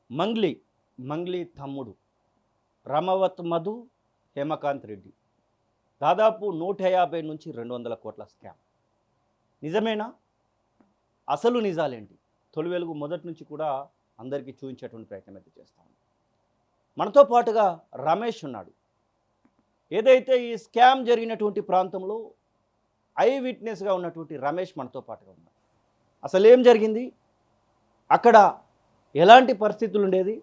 మంగ్లీ మంగ్లీ తమ్ముడు రమవత్ మధు, హేమకాంత్ రెడ్డి దాదాపు 150 నుంచి 200 కోట్ల స్కామ్. నిజమేనా? అసలు నిజాలేంటి? తొలి వెలుగు మొదటి నుంచి కూడా అందరికీ చూపించేటువంటి ప్రయత్నం అయితే చేస్తాము. మనతో పాటుగా రమేష్ ఉన్నాడు. ఏదైతే ఈ స్కామ్ జరిగినటువంటి ప్రాంతంలో ఐ విట్నెస్గా ఉన్నటువంటి రమేష్ మనతో పాటుగా ఉన్నాడు. అసలు ఏం జరిగింది, అక్కడ ఎలాంటి పరిస్థితులు ఉండేది,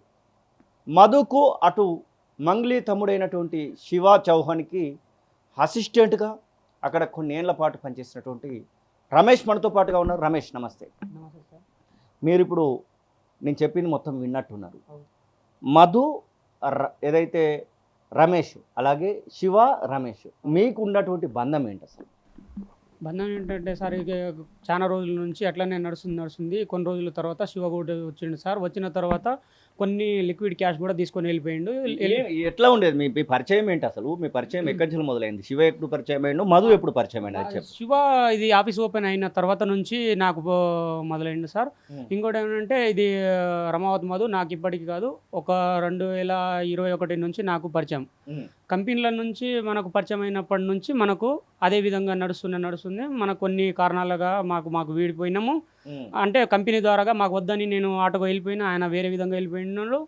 మధుకు అటు మంగ్లీ తమ్ముడైనటువంటి శివ చౌహాన్కి అసిస్టెంట్గా అక్కడ కొన్ని ఏళ్ల పాటు పనిచేసినటువంటి రమేష్ మనతో పాటుగా ఉన్నారు. రమేష్ నమస్తే. నమస్తే సార్. మీరు ఇప్పుడు నేను చెప్పింది మొత్తం విన్నట్టున్నారు. మధు ఏదైతే రమేష్, అలాగే శివ రమేష్, మీకు ఉన్నటువంటి బంధం ఏంటి అసలు? బంధం ఏంటంటే సార్, ఇక చాలా రోజుల నుంచి అట్లనే నడుస్తుంది. కొన్ని రోజుల తర్వాత శివ కూడా వచ్చిండు సార్. వచ్చిన తర్వాత కొన్ని లిక్విడ్ క్యాష్ కూడా తీసుకొని వెళ్ళిపోయిండు. ఎట్లా ఉండేది మీ పరిచయం ఏంటి అసలు? మీ పరిచయం ఎక్కడి నుంచి మొదలైంది? శివ ఎప్పుడు పరిచయం అయ్యిండు, మధు ఎప్పుడు పరిచయం అయింది అది చెప్పు. శివ ఇది ఆఫీస్ ఓపెన్ అయిన తర్వాత నుంచి నాకు మొదలైంది సార్. ఇంకోటి ఏమంటే ఇది రమావత్ మధు నాకు ఇప్పటికి కాదు, ఒక 2021 నుంచి నాకు పరిచయం. కంపెనీల నుంచి మనకు పరిచయం అయినప్పటి నుంచి మనకు అదే విధంగా నడుస్తుంది. మనకు కొన్ని కారణాలుగా మాకు వీడిపోయినాము. అంటే కంపెనీ ద్వారాగా మాకు వద్దని నేను ఆటోకు వెళ్ళిపోయినా, ఆయన వేరే విధంగా వెళ్ళిపోయినాడు.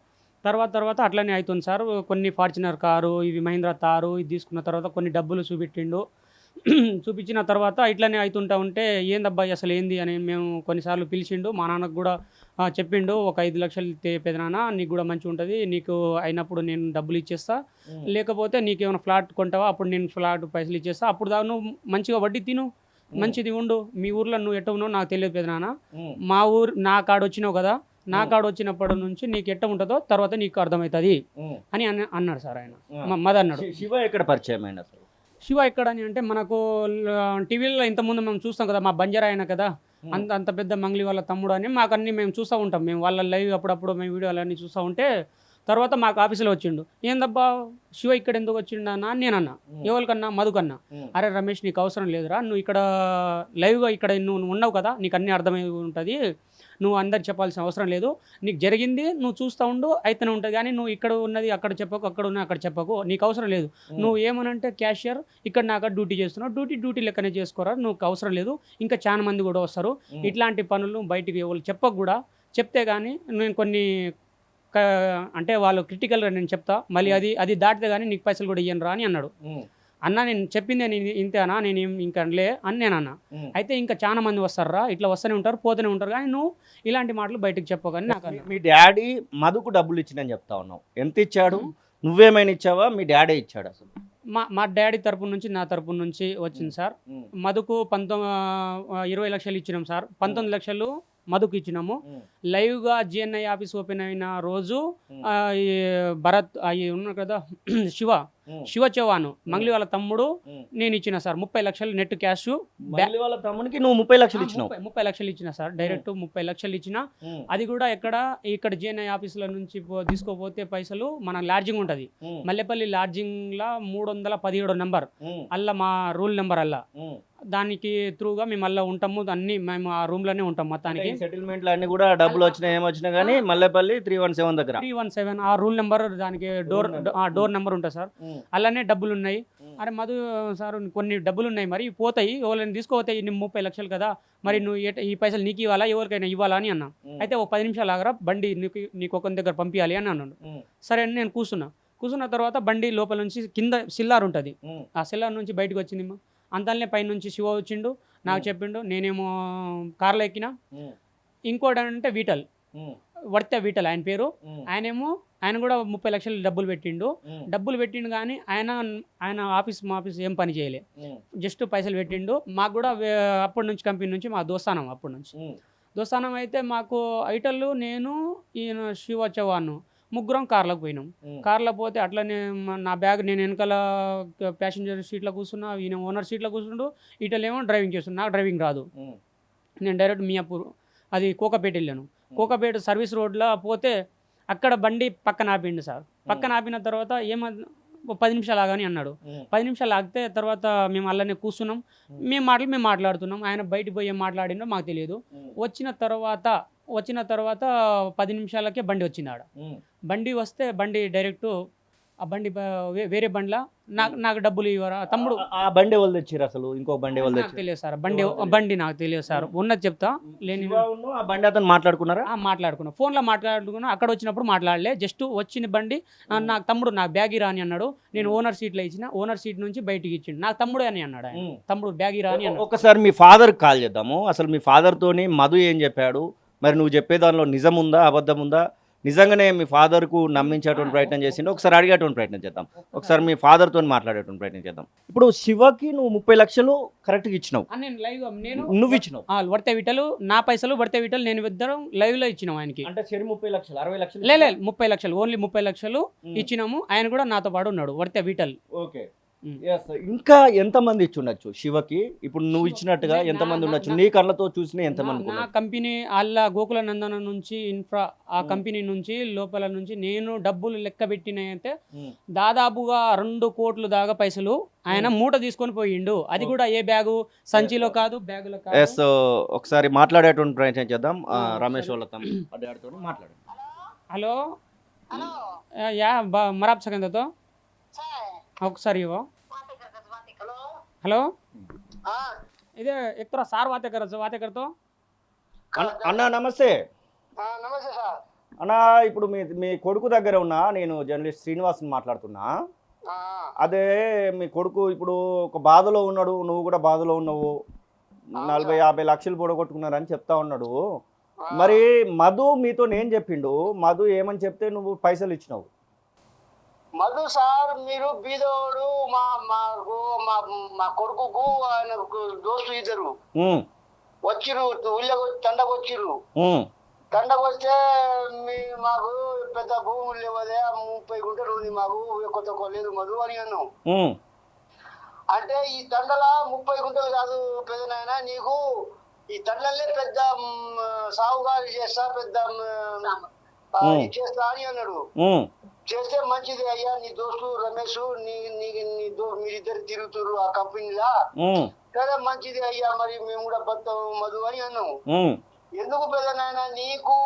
తర్వాత అట్లనే అవుతుంది సార్. కొన్ని ఫార్చునర్ కారు, ఇవి మహీంద్రా తారు, ఇది తీసుకున్న తర్వాత కొన్ని డబ్బులు చూపెట్టిండు. చూపించిన తర్వాత ఇట్లనే అవుతుంటా ఉంటే ఏందబ్బాయి అసలు ఏంది అని మేము కొన్నిసార్లు పిలిచిండు. మా నాన్నకు కూడా చెప్పిండు, ఒక 5 లక్షలు పెదనాన్న నీకు కూడా మంచిగా ఉంటుంది, నీకు అయినప్పుడు నేను డబ్బులు ఇచ్చేస్తా, లేకపోతే నీకేమైనా ఫ్లాట్ కొంటావా అప్పుడు నేను ఫ్లాట్ పైసలు ఇచ్చేస్తా, అప్పుడు దాకా నువ్వు మంచిగా వడ్డీ తిను, మంచిది ఉండు, మీ ఊర్లో నువ్వు ఎట్ట ఉన్నావు నాకు తెలియదు పెదనాన్న, మా ఊరు నా కాడ వచ్చినావు కదా, నా కాడ వచ్చినప్పటి నుంచి నీకు ఎట్ట ఉంటుందో తర్వాత నీకు అర్థమవుతుంది అని అన్నాడు సార్ ఆయన. మదర్ అన్నాడు. శివ ఎక్కడ పరిచయం అయింది అసలు? శివ ఎక్కడని అంటే మనకు టీవీలో ఇంతకుముందు మేము చూస్తాం కదా, మా బంజారా ఆయన కదా, అంత పెద్ద మంగ్లీ వాళ్ళ తమ్ముడు అని మాకు అన్నీ మేము చూస్తూ ఉంటాం. మేము వాళ్ళ లైవ్ అప్పుడప్పుడు మేము వీడియోలు అన్నీ చూస్తూ ఉంటే తర్వాత మాకు ఆఫీసులో వచ్చిండు. ఏందబ్బా శివ ఇక్కడ ఎందుకు వచ్చిండు అన్న నేనన్నా. ఎవరికన్నా? మధుకన్నా. అరే రమేష్ నీకు అవసరం లేదురా, నువ్వు ఇక్కడ లైవ్గా ఇక్కడ నువ్వు ఉన్నావు కదా, నీకు అన్నీ అర్థమై ఉంటుంది, నువ్వు అందరికి చెప్పాల్సిన అవసరం లేదు, నీకు జరిగింది నువ్వు చూస్తూ ఉండు అయితేనే ఉంటుంది, కానీ నువ్వు ఇక్కడ ఉన్నది అక్కడ చెప్పకు, అక్కడ ఉన్నది అక్కడ చెప్పకు, నీకు అవసరం లేదు. నువ్వు ఏమనంటే క్యాషియర్ ఇక్కడ నాకు డ్యూటీ చేస్తున్నావు, డ్యూటీ లెక్కనే చేసుకోరా, నువ్వు అవసరం లేదు, ఇంకా చాలా మంది కూడా వస్తారు, ఇట్లాంటి పనులు బయటికి ఎవరు చెప్పకు కూడా, చెప్తే కానీ నేను కొన్ని అంటే వాళ్ళు క్రిటికల్గా నేను చెప్తా, మళ్ళీ అది దాటితే కానీ నీకు పైసలు కూడా ఇయ్యను రా అని అన్నాడు. అన్న నేను చెప్పిందే నేను ఇంతేనా, నేను ఇంకా అనలే అని నేను అన్నా. అయితే ఇంకా చాలా మంది వస్తారా, ఇట్లా వస్తూనే ఉంటారు పోతూనే ఉంటారు, కానీ నువ్వు ఇలాంటి మాటలు బయటకు చెప్పకని నాకు. మీ డాడీ మధుకు డబ్బులు ఇచ్చిందని చెప్తా ఉన్నావు, ఎంత ఇచ్చాడు? నువ్వేమైనా ఇచ్చావా, మీ డాడీ ఇచ్చాడు అసలు? మా డాడీ తరపు నుంచి నా తరపు నుంచి వచ్చింది సార్. మధుకు 20 లక్షలు ఇచ్చినాం సార్. 19 లక్షలు మధుకు ఇచ్చినాము. లైవ్గా జిఎన్ఐ ఆఫీస్ ఓపెన్ అయిన రోజు భరత్ ఉన్నారు కదా, శివ చౌహాన్ మంగ్లీ వాళ్ళ తమ్ముడు నేను ఇచ్చిన సార్ 30 లక్షలు నెట్ క్యాష్. వాళ్ళ తమ్మునికి నువ్వు 30 లక్షలు ఇచ్చినావు? 30 లక్షలు ఇచ్చిన సార్, డైరెక్ట్ 30 లక్షలు ఇచ్చిన. అది కూడా ఇక్కడ జిఎన్ఐ ఆఫీసుల నుంచి తీసుకోపోతే పైసలు మన లాడ్జింగ్ ఉంటుంది, మల్లెపల్లి లాడ్జింగ్లా 317 నెంబర్ అల్ల మా రూల్ నెంబర్ అల్ల, దానికి త్రూగా మేము మళ్ళీ ఉంటాము, అన్ని మేము ఆ రూమ్ లోనే ఉంటాం. మొత్తానికి సెటిల్మెంట్లు అన్ని కూడా డబ్బులు వచ్చినా ఏమొచ్చినా కానీ మల్లెపల్లి 317 దగ్గర 317 ఆ రూల్ నెంబర్, దానికి డోర్ నెంబర్ ఉంటుంది సార్, అలానే డబ్బులు ఉన్నాయి. అరే మధు సార్ కొన్ని డబ్బులు ఉన్నాయి, మరి పోతాయి, ఎవరైనా తీసుకోపోతాయి, 30 లక్షలు కదా, మరి నువ్వు ఈ పైసలు నీకు ఇవ్వాలా ఎవరికైనా ఇవ్వాలా అని అన్నా. అయితే ఒక 10 నిమిషాలు ఆగరా, బండి నీకు ఒక దగ్గర పంపించాలి అని అన్నాడు. సరే అని నేను కూర్చున్న తర్వాత బండి లోపల నుంచి కింద సిల్లార్ ఉంటుంది, ఆ సిల్లార్ నుంచి బయటకు వచ్చింది. అంతలోనే పైనుంచి శివ వచ్చిండు, నాకు చెప్పిండు, నేనేమో కార్లో ఎక్కినా. ఇంకోటి అంటే వీటల్ ఆయన పేరు, ఆయన కూడా 30 లక్షలు డబ్బులు పెట్టిండు కానీ ఆయన మా ఆఫీస్ ఏం పని చేయలే, జస్ట్ పైసలు పెట్టిండు. మాకు కూడా అప్పటి నుంచి కంపెనీ నుంచి మా దోస్తానం అయితే మాకు ఐటల్లు, నేను ఈయన శివ చౌహాన్ ముగ్గురం కార్లోకి పోయినాం. కార్లో పోతే అట్లనే నా బ్యాగ్ నేను వెనకాల ప్యాసింజర్ సీట్లో కూర్చున్నా, ఈయన ఓనర్ సీట్లో కూర్చుండు, ఇటలేమో డ్రైవింగ్ చేస్తున్నా. నాకు డ్రైవింగ్ రాదు, నేను డైరెక్ట్ మియాపూర్ అది కోకాపేట వెళ్ళాను. కోకాపేట సర్వీస్ రోడ్లో పోతే అక్కడ బండి పక్కన ఆపిండు సార్. పక్కన ఆపిన తర్వాత 10 నిమిషాలు ఆగని అన్నాడు. 10 నిమిషాలు ఆగితే తర్వాత మేము అలానే కూర్చున్నాం, మేము మాట్లాడుతున్నాం. ఆయన బయటికి పోయి ఏం మాట్లాడిండో మాకు తెలియదు. వచ్చిన తర్వాత వచ్చిన తర్వాత 10 నిమిషాలకే బండి వచ్చింది ఆడ. బండి వస్తే బండి డైరెక్ట్ ఆ బండి వేరే బండిలా నాకు డబ్బులు ఇవ్వరా తమ్ముడు. ఆ బండి ఎవరు తెచ్చిర్రు అసలు? ఇంకో బండి ఎవరు నాకు తెచ్చిర్రు? తెలియదు సార్, బండి నాకు తెలియదు సార్. ఉన్నది చెప్తా. లేని శివను ఆ బండి అతను మాట్లాడుకున్నారా? మాట్లాడుకున్నా, ఫోన్లో మాట్లాడుకున్నా. అక్కడ వచ్చినప్పుడు మాట్లాడలే. జస్ట్ వచ్చిన బండి నాకు తమ్ముడు నాకు బ్యాగ్ ఇరా అని అన్నాడు. నేను ఓనర్ సీట్లో ఇచ్చిన. ఓనర్ సీట్ నుంచి బయటికి ఇచ్చిండు. నాకు తమ్ముడే అని అన్నాడు ఆయన. తమ్ముడు బ్యాగ్ ఇరా అని అన్నాడు. ఒకసారి మీ ఫాదర్ కాల్ చేద్దాము. అసలు మీ ఫాదర్ తోని మధు ఏం చెప్పాడు, మరి నువ్వు చెప్పే దానిలో నిజం ఉందా అబద్ధం ఉందా, నిజంగానే మీ ఫాదర్కు నమ్మించేటువంటి ప్రయత్నం చేసిండు ఒకసారి అడిగేటువంటి ప్రయత్నం చేద్దాం. ఒకసారి మీ ఫాదర్ తోని మాట్లాడేటువంటి ప్రయత్నం చేద్దాం. ఇప్పుడు శివకి నువ్వు 30 లక్షలు కరెక్ట్గా ఇచ్చినావు. నేను లైవ్ నువ్వు ఇచ్చినావు. వర్తే విటలు నా పైసలు వర్తే విటలు నేను ఇద్దరం లైవ్ లో ఇచ్చినాం ఆయనకి. అంటే చెరి 30 లక్షలు 60 లక్షలు లే 30 లక్షలు, ఓన్లీ 30 లక్షలు ఇచ్చినాము. ఆయన కూడా నాతో పాటు ఉన్నాడు వర్తే విటల్. ఓకే. ఇంకా ఎంతమంది ఇచ్చి ఉండొచ్చు శివకి? ఇప్పుడు నువ్వు ఇచ్చినట్టుగా ఎంతమంది ఉండొచ్చు నీ కళ్ళతో చూసిన? ఎంతమంది? నా కంపెనీ అల్లా గోకుల నందన నుంచి ఇన్ఫ్రా ఆ కంపెనీ నుంచి లోపల నుంచి నేను డబ్బులు లెక్క పెట్టినైతే దాదాపుగా 2 కోట్లు దాకా పైసలు ఆయన మూట తీసుకొని పోయిండు. అది కూడా ఏ బ్యాగు సంచిలో కాదు, బ్యాగులో కాదు. ఒకసారి మాట్లాడేటువంటి ప్రయత్నం చేద్దాం. రమేష్ వాళ్ళతో మాట్లాడు. హలో యా మరాబ్ సెకండ్తో ఒకసారి ఇవ్వ. హలో ఇదే ఎక్కడ సార్ వాతే కరతో అన్నా నమస్తే. నమస్తే సార్. అన్నా ఇప్పుడు మీ కొడుకు దగ్గర ఉన్నా, నేను జర్నలిస్ట్ శ్రీనివాస్ని మాట్లాడుతున్నా. అదే మీ కొడుకు ఇప్పుడు ఒక బాధలో ఉన్నాడు, నువ్వు కూడా బాధలో ఉన్నావు. 40-50 లక్షలు పొడగొట్టుకున్నారని చెప్తా ఉన్నాడు. మరి మధు మీతో నేను చెప్పిండు, మధు ఏమని చెప్తే నువ్వు పైసలు ఇచ్చినావు? మధు సార్ మీరు బీదోడు మా కొడుకుకు ఆయన దోస్తు ఇద్దరు వచ్చిర్రు, తండకొచ్చిర్రు. తండకొస్తే మాకు పెద్ద భూములు లేవదే, 30 గుంటలు ఉంది మాకు, కొత్త లేదు మధు అని అన్నాం. అంటే ఈ తండల 30 గుంటలు కాదు పెద్దనాయన, నీకు ఈ తండలే పెద్ద సాగుగారు చేస్తా, పెద్ద చేస్తా అని అన్నాడు. చేస్తే మంచిది అయ్యా, నీ దోస్తు రమేష్ మీరిద్దరు తిరుగుతురు ఆ కంపెనీలా కదా, మంచిది అయ్యా, మరి మేము కూడా బతాం మధు అని అన్నాము. ఎందుకు పెద్దనాయన, నీకు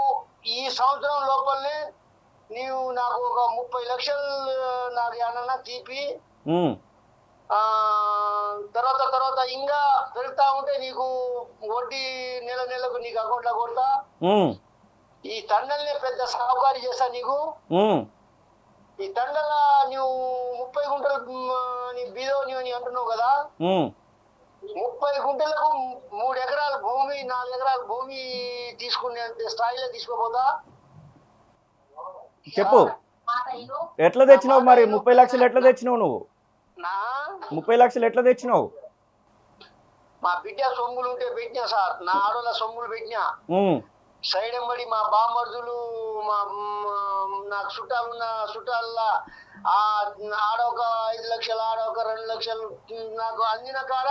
ఈ సంవత్సరం లోపలనే నీవు నాకు ఒక 30 లక్షలు నాకు ఏమన్నా తీపి తర్వాత ఇంకా పెడతా ఉంటే నీకు వడ్డీ నెలకు నీకు అకౌంట్ లో కొడతా, ఈ తండల్నే పెద్ద సాగుకారి చేస్తా నీకు. ఈ తండల నువ్వు 30 గుంటలు నీ బీదోని అని అంటున్నావు కదా, 30 గుంటలకు 3 ఎకరాల భూమి 4 ఎకరాల భూమి తీసుకునే స్థాయిలో తీసుకోపోతా. చెప్పు ఎట్లా తెచ్చినావు మరి? 30 లక్షలు ఎట్లా తెచ్చినావు నువ్వు? 30 లక్షలు ఎట్లా తెచ్చినావు? మా బిడ్డ సొమ్ములు ఉంటే పెట్టినా సార్, నా ఆడోళ్ళ సొమ్ములు పెట్టినా. సైడ్ ఎంబడి మా బామ్మర్దులు నాకు చుట్టాలల్లో ఆడొక 5 లక్షలు, ఆడొక 2 లక్షలు నాకు అందిన కాడ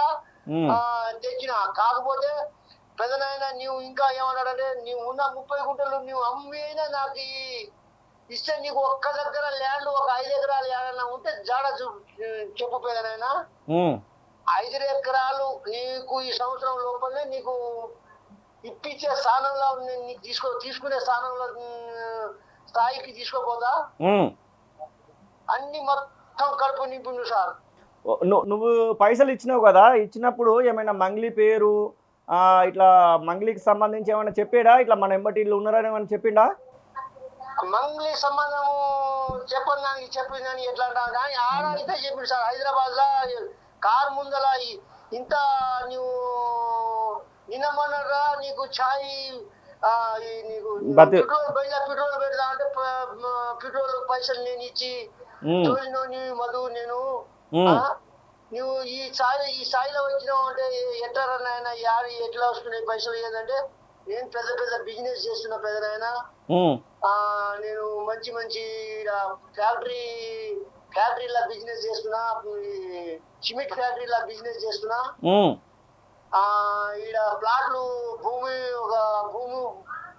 తెచ్చిన. కాకపోతే పెద్దనాయన నీవు ఇంకా ఏమన్నాడంటే, నీవు ఉన్న 30 గుంటలు నువ్వు అమ్మినా నాకు ఇస్తే నీకు ఒక్క దగ్గర ల్యాండ్ ఒక 5 ఎకరాలు ఏదైనా ఉంటే జాడ చెప్పు పెద్దనాయన. 5 ఎకరాలు నీకు ఈ సంవత్సరం లోపలనే నీకు ఇప్పించే స్థానంలో తీసుకునే స్థానంలో స్థాయికి తీసుకోపోదా. అన్ని మొత్తం కడుపు నింపిండు సార్. నువ్వు పైసలు ఇచ్చినావు కదా, ఇచ్చినప్పుడు ఏమైనా మంగ్లీ పేరు ఇట్లా మంగ్లీకి సంబంధించి ఏమైనా చెప్పాడా? ఇట్లా మన ఎంబటిలో ఉన్నారని ఏమైనా చెప్పిండా? మంగ్లీ సంబంధము చెప్పిందని ఎట్లా అంటావు కానీ ఆడైతే చెప్పిండు సార్. హైదరాబాద్ లా కారు ముందల ఇంత నువ్వు నిన్న మొన్నరా నీకు ఛాయ్ నీకు పెట్రోల్ పెడతా అంటే పెట్రోల్ పైసలు నేను ఇచ్చి మధు నేను నువ్వు ఈ స్థాయిలో వచ్చినావు అంటే ఎట్లా నాయన ఎట్లా వస్తున్నాయి పైసలు? ఏంటంటే నేను పెద్ద బిజినెస్ చేస్తున్నా పెద్దనాయన. నేను మంచి ఫ్యాక్టరీలా బిజినెస్ చేస్తున్నా, సిమెంట్ ఫ్యాక్టరీలా బిజినెస్ చేస్తున్నా. ఈడ ప్లాట్లు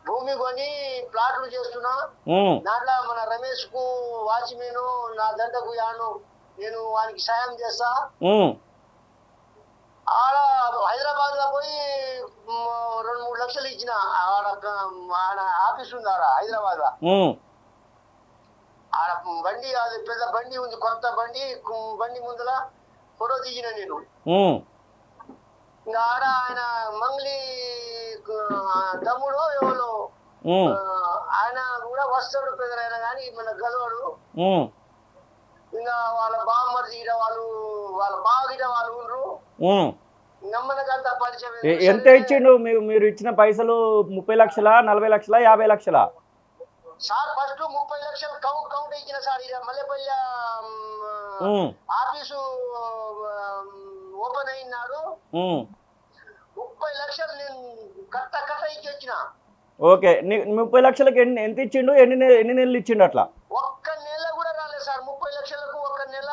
భూమి కొని ప్లాట్లు చేస్తున్నా. దాంట్లో మన రమేష్ కు వాచ్మెన్ నా దండకు యాను నేను వానికి సాయం చేస్తా. ఆడ హైదరాబాద్ లో పోయి 2-3 లక్షలు ఇచ్చిన. ఆడ ఆఫీస్ ఉంది ఆడ హైదరాబాద్ లో. ఆడ బండి, అది పెద్ద బండి ఉంది, కొత్త బండి. బండి ముందర ఫోటో దిగిన నేను. ఇంకా ఆడ ఆయన మంగ్లీ తమ్ముడు ఎవరు ఆయన కూడా వస్తాడు పెద్దనైనా కానీ మన గలవాడు. ఇంకా వాళ్ళ బామ్మర్ది గిట వాళ్ళు, వాళ్ళ బావ గిట వాళ్ళు ఉండ్రు. నమ్మనకంత పరిచయం. ఎంత ఇచ్చిండు మీరు ఇచ్చిన పైసలు? 30 లక్షలా, 40 లక్షలా, 50 లక్షలా? సార్ ఫస్ట్ 30 లక్షలు కౌంట్ ఇచ్చిన సార్. ఇక మల్లెపల్లి ఆఫీసు ఓపెన్ అయినాడు. 30 లక్షలు నేను కట్ట ఇచ్చి వచ్చిన. ఓకే, 30 లక్షలకి ఎంత ఇచ్చిండు? ఎన్ని నెలలు ఇచ్చిండు అట్లా? ఒక్క నెల కూడా రాలేదు సార్. 30 లక్షలకు ఒక నెల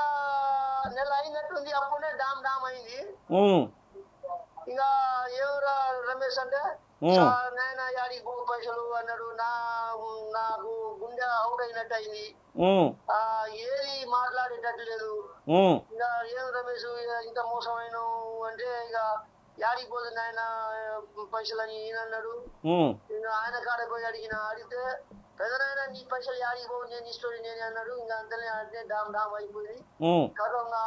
అయినట్టుంది. అప్పుడే డామ్ అయింది. ఇక ఎవరా రమేష్ అంటే, నాయన యాడికి పో పైసలు అన్నాడు. నాకు గుండె అవుట్ అయినట్టు అయింది. ఏది మాట్లాడేటట్టు లేదు. ఇక ఏం రమేష్ ఇంత మోసమైన అంటే, ఇక యాడికి పోదు నాయన పైసలు అని ఈయన అన్నాడు. ఆయన కాడ పోయి అడిగితే, పెద్దనైనా నీ పైసలు యాడికి పోవు, నేను ఇష్టం నేనే అన్నాడు. ఇంకా అంతనే అంటే డామ్ అయిపోయింది. కరోనా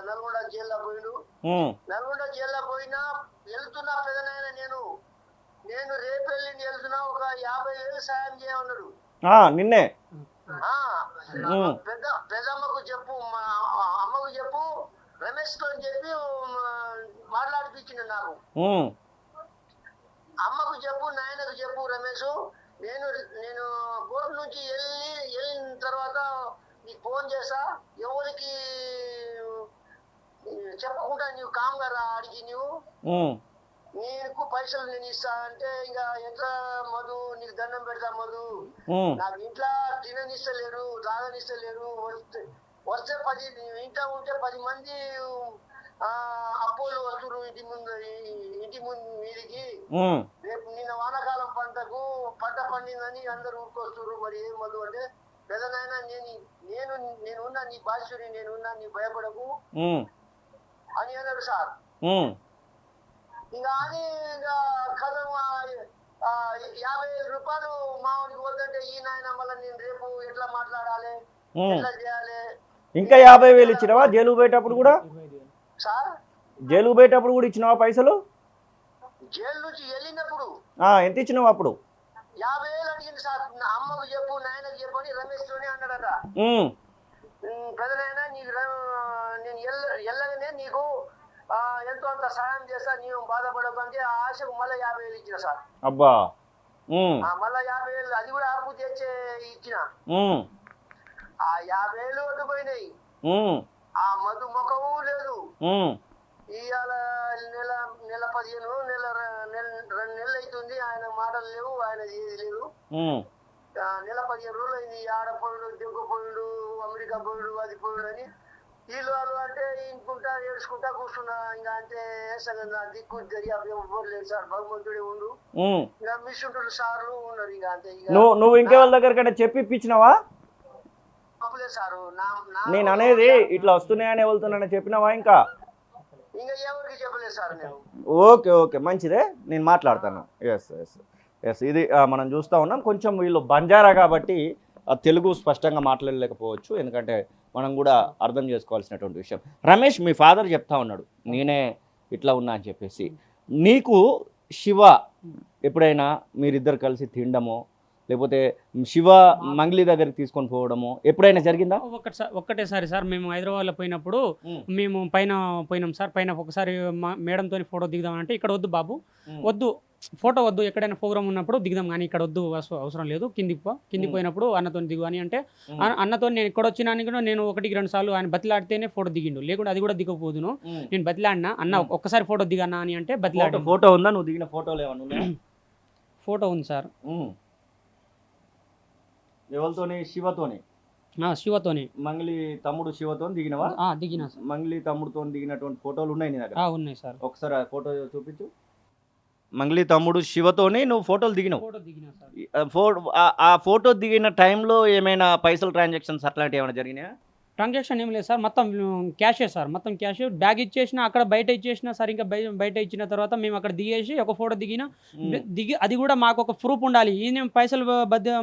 నల్గొండ జైల్లో పోయిండు. నల్గొండ జైల్లో పోయినా వెళ్తున్నా పెద్దనైనా నేను రేపెళ్ళి వెళ్తున్నా, ఒక 50,000 సాయం చేయమన్నాడు. నిన్నే పెద్దమ్మకు చెప్పు, మా అమ్మకు చెప్పు, రమేష్ తో చెప్పి మాట్లాడిపించిండు నాకు. అమ్మకు చెప్పు, నాయనకు చెప్పు రమేష్, నేను కోర్టు నుంచి వెళ్ళిన తర్వాత నీకు ఫోన్ చేస్తా, ఎవరికి చెప్పకుండా నీవు కామ్గా రా అడిగి, నీకు పైసలు నేను ఇస్తా అంటే, ఇంకా ఎట్లా మధు, నీకు దండం పెడతా మధు, నాకు ఇంట్లో తిననిస్తలేరు, తాగనిస్తలేరు. వస్తే 10 ఇంట్లో ఉంటే 10 మంది అప్పోళ్ళు వస్తున్నారు ఇంటి ముందు మీదికి. రేపు నిన్న వానాకాలం పంట పండిందని అందరు ఊరుకొస్తున్నారు. మరి ఏం మధు అంటే, పెద్దనైనా నేనున్నా, నీ బాధ్యుని నేనున్నా, నీ భయపడకు అని అన్నాడు సార్. ఇంకా అని కథ 50,000 రూపాయలు మామూలుకి వద్దంటే, ఈ నాయన మళ్ళీ నేను రేపు ఎట్లా మాట్లాడాలి, ఎట్లా చేయాలి. ఇంకా 50,000 ఇచ్చినావా జైలు పోయేటప్పుడు కూడా? సార్ జైలు పోయేటప్పుడు కూడా ఇచ్చినావా పైసలు? జైలు నుంచి వెళ్ళినప్పుడు ఎంత ఇచ్చినావు అప్పుడు? 50,000 అడిగింది సార్. అమ్మకు చెప్పు, నాయనకు చెప్పు అని రమేష్ తోనే అన్నాడట. పెద్దనైనా నేను వెళ్ళగానే నీకు ఎంతో అంత సాయం చేస్తా, నీవు బాధపడకు అంటే, ఆశకు మళ్ళీ 50,000 ఇచ్చిన సార్. అబ్బా, మళ్ళా 50,000 అది కూడా అప్పు తెచ్చే ఇచ్చిన. ఆ 50,000 వడ్డుపోయినాయి. ఆ మధు ముఖము లేదు. ఇవాళ నెల 15 2 నెలలు అవుతుంది. ఆయన మాటలు లేవు, ఆయన ఏది లేదు. నెల 15 రోజులు అయింది. ఆడపోయాడు, దిగ్గుపోయాడు, అమెరికా పోయాడు, అది పోయాడు అని వీళ్ళు అంటే ఇంకుంటా ఏడ్చుకుంటా కూర్చున్నా. ఇంకా అంటే నా దిక్కు దర్యాప్తు ఎవ్వరు లేదు సార్, భగవంతుడే ఉండు. ఇంకా మిస్సుంటుడు సార్లు ఉన్నారు. ఇంకా అంతే. నువ్వు ఇంకెవరి దగ్గర చెప్పిచ్చినావా? సారు నేను అనేది ఇట్లా వస్తున్నాయని వెళ్తున్నానని చెప్పినావా? ఇంకా ఎవరికి చెప్పలేదు సార్ నేను. ఓకే, మంచిదే, నేను మాట్లాడతాను. ఎస్ ఇది మనం చూస్తూ ఉన్నాం. కొంచెం వీళ్ళు బంజారా కాబట్టి తెలుగు స్పష్టంగా మాట్లాడలేకపోవచ్చు, ఎందుకంటే మనం కూడా అర్థం చేసుకోవాల్సినటువంటి విషయం. రమేష్, మీ ఫాదర్ చెప్తా ఉన్నాడు నేనే ఇట్లా ఉన్నా అని చెప్పేసి. నీకు శివ ఎప్పుడైనా మీరిద్దరు కలిసి తినడమో, లేకపోతే శివ మంగ్లీ దగ్గరికి తీసుకొని పోవడము ఎప్పుడైనా జరిగిందా? ఒక్కటేసారి సార్. మేము హైదరాబాద్లో పోయినప్పుడు మేము పైన పోయినాం సార్. పైన ఒకసారి మేడంతో ఫోటో దిగుదామంటే, ఇక్కడ వద్దు బాబు, వద్దు ఫోటో వద్దు, ఎక్కడైనా ప్రోగ్రామ్ ఉన్నప్పుడు దిగుదాం కానీ ఇక్కడ వద్దు, అవసరం లేదు, కిందికి పోయినప్పుడు అన్నతో దిగు అని అంటే, అన్నతో నేను ఇక్కడ వచ్చినానికి కూడా నేను 1-2 సార్లు ఆయన బతిలాడితేనే ఫోటో దిగిండు, లేకుంటే అది కూడా దిగకపోదును. నేను బతిలాడినా, అన్న ఒక్కసారి ఫోటో దిగన్నా అని అంటే బతిలాడి. ఫోటో ఉందా? నువ్వు దిగిన ఫోటోలు ఏమన్నా? ఫోటో ఉంది సార్. ఎవరితోని? శివతోని. శివతోని. మంగ్లీ తమ్ముడు శివతో దిగినవా? దిగినా సార్. మంగ్లీ తమ్ముడుతో దిగినటువంటి ఫోటోలు ఉన్నాయి నీ దగ్గర? ఉన్నాయి సార్. ఒకసారి ఆ ఫోటో చూపించు. మంగ్లీ తమ్ముడు శివతోని నువ్వు ఫోటోలు దిగినావు. ఆ ఫోటో దిగిన టైంలో ఏమైనా పైసలు ట్రాన్సాక్షన్స్ అట్లాంటివి ఏమైనా జరిగినాయా? ట్రాన్సాక్షన్ ఏం లేదు సార్, మొత్తం క్యాషే సార్, మొత్తం క్యాష్. బ్యాగ్ ఇచ్చేసిన అక్కడ బయట ఇచ్చేసిన సార్, ఇంకా బయట ఇచ్చిన తర్వాత మేము అక్కడ దిగేసి ఒక ఫోటో దిగి అది కూడా మాకు ఒక ప్రూఫ్ ఉండాలి. ఈయన పైసలు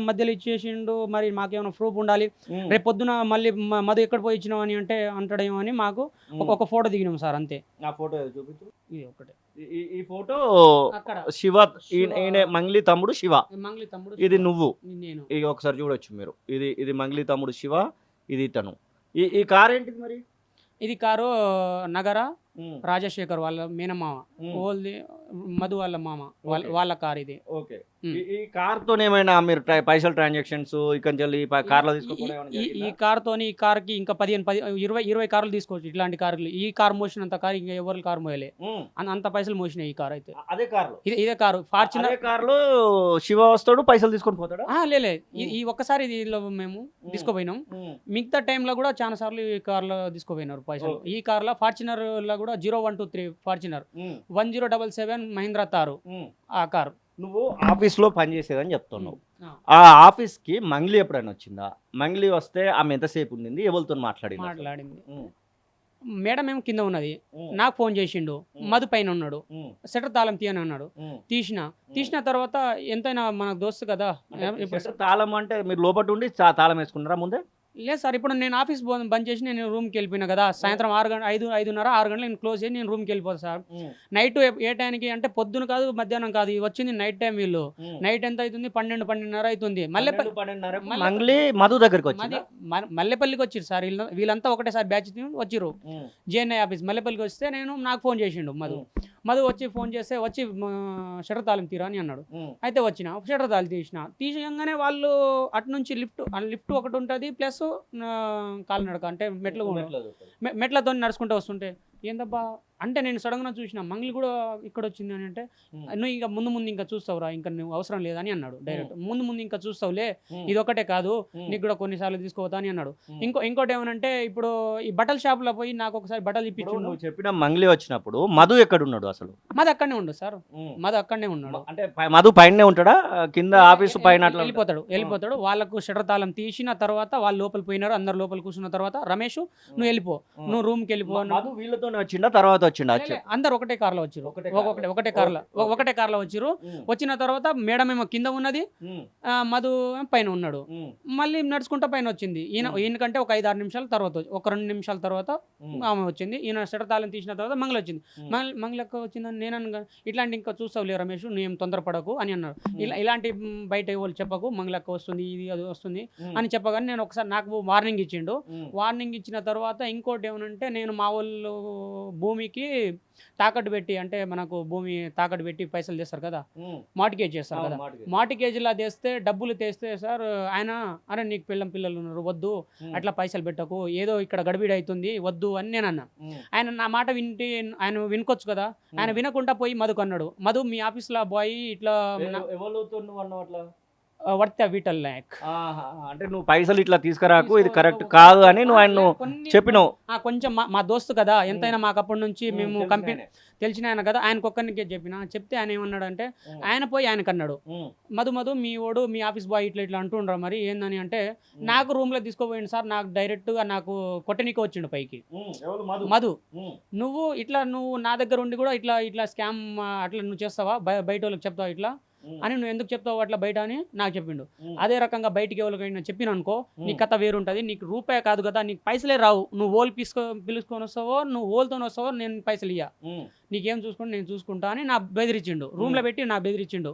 మధ్యలో ఇచ్చేసిండు, మరి మాకేమైనా ప్రూఫ్ ఉండాలి. రేపు పొద్దున మళ్ళీ మధు ఎక్కడ పోయి ఇచ్చినావు అని అంటే అంటాడేమో అని మాకు ఒక ఫోటో దిగినాం సార్, అంతే. నా ఫోటో చూపించు. ఇది ఒకటే, ఈ ఫోటో అక్కడ శివ, ఈయన మంగ్లీ తమ్ముడు శివ, మంగ్లీ తమ్ముడు, ఇది నువ్వు. నేను. ఇది ఒకసారి చూడొచ్చు మీరు, ఇది మంగ్లీ తమ్ముడు శివ, ఇది తను. ఈ కార్ ఏంటిది మరి? ఇది కారు నగర రాజశేఖర్ వాళ్ళ మేనమామ, ఓల్ది మధు వాళ్ళ మామ, వాళ్ళ కార్ ఇది. ఓకే. ఈ కార్ తో ఏమైనా మీరు పైసలు ట్రాన్సాక్షన్స్ కార్ లో ఈ కార్ తోని, ఈ కార్ కి ఇంకా 20 కార్లు తీసుకోవచ్చు, ఇట్లాంటి కార్లు. ఈ కార్ మోసినంత కార్ ఇంకా ఎవరు కార్ మోయలే, అంత పైసలు మోసినాయి ఈ కార్ అయితే. అదే కార్ లో, ఇదే కారు ఫార్చునర్ కార్ లో శివ వస్తాడు, పైసలు తీసుకొని పోతాడు. లే ఈ ఒక్కసారి దీనిలో మేము తీసుకుపోయినాం. మిగతా టైంలో కూడా చాలా సార్లు ఈ కార్ లో తీసుకుపోయినారు పైసలు. ఈ కార్ లో ఫార్చునర్ లో కూడా 0123 ఫార్చునర్, 1077 మహీంద్రా తారు ఆ కారు. నువ్వు ఆఫీస్ లో పనిచేసేదని చెప్తున్నావు. ఆ ఆఫీస్ కి మంగ్లీ ఎప్పుడైనా వచ్చిందా? మంగ్లీ వస్తే ఆమె ఎంతసేపు ఉండింది, ఎవరితో మాట్లాడింది? మేడం ఏమో కింద ఉన్నది, నాకు ఫోన్ చేసిండు, మధు పైన ఉన్నాడు, షట్టర్ తాళం తీయని అన్నాడు. తీసిన తర్వాత ఎంతైనా మన దోస్తు కదా. తాళం అంటే మీరు లోపల ఉండి తాళం వేసుకున్నారా ముందే? లేదు సార్, ఇప్పుడు నేను ఆఫీస్ బంద్ చేసి నేను రూమ్కి వెళ్ళిపోయినా కదా, సాయంత్రం 5:30 6 గంటలు నేను క్లోజ్ చేసి నేను రూమ్కి వెళ్ళిపోతాను సార్. నైట్ ఏ టైంకి అంటే పొద్దున కాదు, మధ్యాహ్నం కాదు, వచ్చింది నైట్ టైం. వీళ్ళు నైట్ ఎంత అవుతుంది, 12:30 అవుతుంది. మంగ్లీ మధు దగ్గరికి వచ్చి మల్లెపల్లికి వచ్చారు సార్ వీళ్ళంతా ఒకటేసారి బ్యాచ్ వచ్చిర్రు. జేఎన్ఐ ఆఫీస్ మల్లెపల్లికి వస్తే నాకు ఫోన్ చేసిండు మధు వచ్చి ఫోన్ చేస్తే వచ్చి షట్టర్ తాళం తీరా అని అన్నాడు. అయితే వచ్చిన షట్టర్ తాళం తీయగానే వాళ్ళు అటు నుంచి లిఫ్ట్ ఒకటి ఉంటుంది, ప్లస్ కాలినడక అంటే మెట్లతో నడుచుకుంటూ వస్తుంటే ఏందబ్బా అంటే నేను సడన్గా చూసిన మంగ్లీ కూడా ఇక్కడ వచ్చింది అని అంటే, నువ్వు ఇంకా ముందు ఇంకా చూస్తావురా, ఇంకా నువ్వు అవసరం లేదని అన్నాడు డైరెక్ట్. ముందు ఇంకా చూస్తావులే, ఇది ఒకటే కాదు నీకు కూడా కొన్నిసార్లు తీసుకోవద్దా అని అన్నాడు. ఇంకోటి ఏమనంటే, ఇప్పుడు ఈ బట్టల షాప్లో పోయి నాకు ఒకసారి బట్టలు ఇప్పించు చెప్పిన మంగ్లీ వచ్చినప్పుడు మధు ఎక్కడ ఉన్నాడు అసలు? మధు అక్కడనే ఉండు సార్, మధు అక్కడనే ఉన్నాడు. అంటే మధు పైనే ఉంటాడా, కింద ఆఫీసు పైన వెళ్ళిపోతాడు. వాళ్ళకు షట్టర్ తాళం తీసిన తర్వాత వాళ్ళు లోపల పోయినారు, అందరు లోపల కూర్చున్న తర్వాత రమేష్ నువ్వు వెళ్ళిపో, నువ్వు రూమ్కి వెళ్ళిపో. వీళ్ళతో వచ్చిండా తర్వాత వచ్చిండా? అందరు ఒకటే కార్లో వచ్చారు, ఒకటే కార్లో వచ్చారు. వచ్చిన తర్వాత మేడం ఏమో కింద ఉన్నది, మధు పైన ఉన్నాడు. మళ్ళీ నడుచుకుంటా పైన వచ్చింది. ఈయనకంటే ఒక 5-6 నిమిషాల తర్వాత, ఒక 2 నిమిషాల తర్వాత ఆమె వచ్చింది. ఈయన షట్టర్ తాళం తీసిన తర్వాత మంగళ వచ్చింది. మంగళక్క వచ్చిందని నేను అనగా, ఇట్లాంటి ఇంకా చూస్తావులే రమేష్, నువ్వేం తొందరపడకు అని అన్నాడు. ఇలాంటి బయట వాళ్ళు చెప్పకు, మంగళక్క వస్తుంది, ఇది అది వస్తుంది అని చెప్పగానే నేను ఒకసారి నాకు వార్నింగ్ ఇచ్చిండు. వార్నింగ్ ఇచ్చిన తర్వాత ఇంకోటి ఏమనంటే, నేను మా వాళ్ళు భూమికి తాకట్టు పెట్టి, అంటే మనకు భూమి తాకట్టు పెట్టి పైసలు తెస్తారు కదా, మార్టిగేజ్ చేస్తారు కదా, మార్టిగేజ్లా తెస్తే డబ్బులు తెస్తే సార్ ఆయన, అరే నీకు పిల్లలు ఉన్నారు, వద్దు అట్లా పైసలు పెట్టకు, ఏదో ఇక్కడ గడిబిడి అవుతుంది, వద్దు అని నేను అన్నా. ఆయన నా మాట ఆయన వినుకోవచ్చు కదా, ఆయన వినకుండా పోయి మధుకు అన్నాడు, మధు మీ ఆఫీస్లో బాయ్ ఇట్లా వర్త వీటల్ నాయక్ అంటే నువ్వు పైసలు ఇట్లా తీసుకురాకు, ఇది కరెక్ట్ కాదు అని నువ్వు ఆయన చెప్పినావు. కొంచెం మా దోస్తు కదా, ఎంతైనా మాకు అప్పటి నుంచి మేము కంపెనీ తెలిసిన ఆయన కదా, ఆయనకు ఒక్కరికే చెప్తే ఆయన ఏమన్నాడు అంటే, ఆయన పోయి ఆయనకు అన్నాడు, మధు మీ ఓడు మీ ఆఫీస్ బాయ్ ఇట్లా అంటుండ్రా మరి ఏందని అంటే, నాకు రూమ్లో తీసుకోపోయింది సార్, నాకు డైరెక్ట్గా నాకు కొట్టనీకి వచ్చిండు పైకి. మధు నువ్వు నా దగ్గర ఉండి కూడా ఇట్లా స్కామ్ అట్లా నువ్వు చేస్తావా, బయట వాళ్ళకి చెప్తావా ఇట్లా అని, నువ్వు ఎందుకు చెప్తావు అట్లా బయట అని నాకు చెప్పిండు. అదే రకంగా బయటికి ఎవరికైనా చెప్పిన అనుకో, నీ కథ వేరుంటుంది, నీకు రూపాయి కాదు కదా, నీకు పైసలే రావు, నువ్వు ఓల్ పిలుచుకొని వస్తావో, నువ్వు ఓల్తో వస్తావో నేను పైసలు ఇయ్య, నీకేం చూసుకుంటే నేను చూసుకుంటా అని నా బెదిరించిండు. రూమ్లో పెట్టి నా బెదిరించిండు.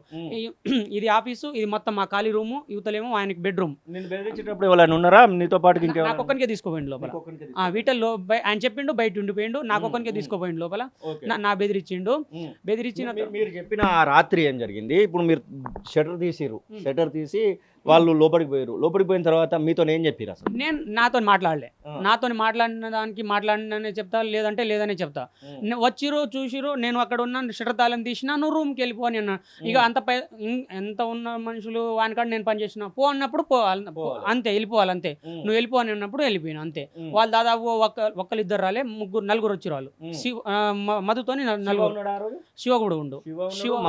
ఇది ఆఫీసు, ఇది మొత్తం మా ఖాళీ రూము, యువతలేమో ఆయనకి బెడ్రూమ్. నీతో పాటు నాకు ఒక్కరికే తీసుకోపోయింది లోపల, వీటల్లో ఆయన చెప్పిండు, బయట ఉండిపోయిండు, నాకు ఒక్కరికే తీసుకోపోయిండు లోపల, నా బెదిరించిండు. బెదిరించిన మీరు చెప్పిన రాత్రి ఏం జరిగింది? ఇప్పుడు మీరు షట్టర్ తీసి వాళ్ళు లోపలికి పోయిన తర్వాత మీతో ఏం చెప్పారు అసలు? నేను నాతో మాట్లాడిన దానికి మాట్లాడిననే చెప్తా, లేదంటే లేదనే చెప్తా. వచ్చిరు చూసిరు, నేను అక్కడ ఉన్న షట్టర్ తాళం తీసినా, నువ్వు రూమ్కి వెళ్ళిపో అని అన్నా. ఇక ఎంత ఉన్న మనుషులు వానికాడ నేను పని చేసిన, పో అన్నప్పుడు అంతే, వెళ్ళిపోవాలి అంతే, నువ్వు వెళ్ళిపో అని అన్నప్పుడు వెళ్ళిపోయినా అంతే. వాళ్ళు దాదాపు ఒక్కరిద్దరు రాలే, నలుగురు వచ్చి వాళ్ళు, మధుతోని నలుగురు, శివ కూడా ఉండు,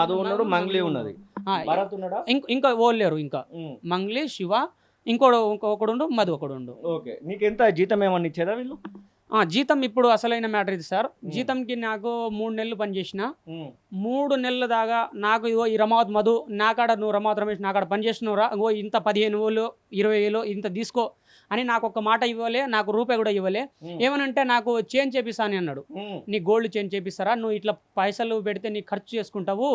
మధు ఉన్నాడు, మంగ్లీ ఉన్నది, ఇంకా ఓలేరు, ఇంకా మంగ్లీ, శివ, ఇంకొకడు మధు ఒకడు ఉండు. ఓకే, నీకెంత జీతం ఏమన్నా ఇచ్చేదా వీళ్ళు? జీతం ఇప్పుడు అసలైన మ్యాటర్ ఇది సార్. జీతంకి నాకు 3 నెలలు పనిచేసిన, 3 నెలల దాకా నాకు ఇగో ఈ రమావత్ మధు నాకాడ, నువ్వు రమావత్ రమేష్ నాకాడ పనిచేస్తున్నావురా, ఇగో ఇంత 15,000 20,000 ఇంత తీసుకో అని నాకు ఒక మాట ఇవ్వలే, నాకు రూపాయి కూడా ఇవ్వలే. ఏమనంటే నాకు చేంజ్ చేపిస్తా అని అన్నాడు. నీ గోల్డ్ చేంజ్ చేపిస్తారా, నువ్వు ఇట్లా పైసలు పెడితే నీ ఖర్చు చేసుకుంటావు,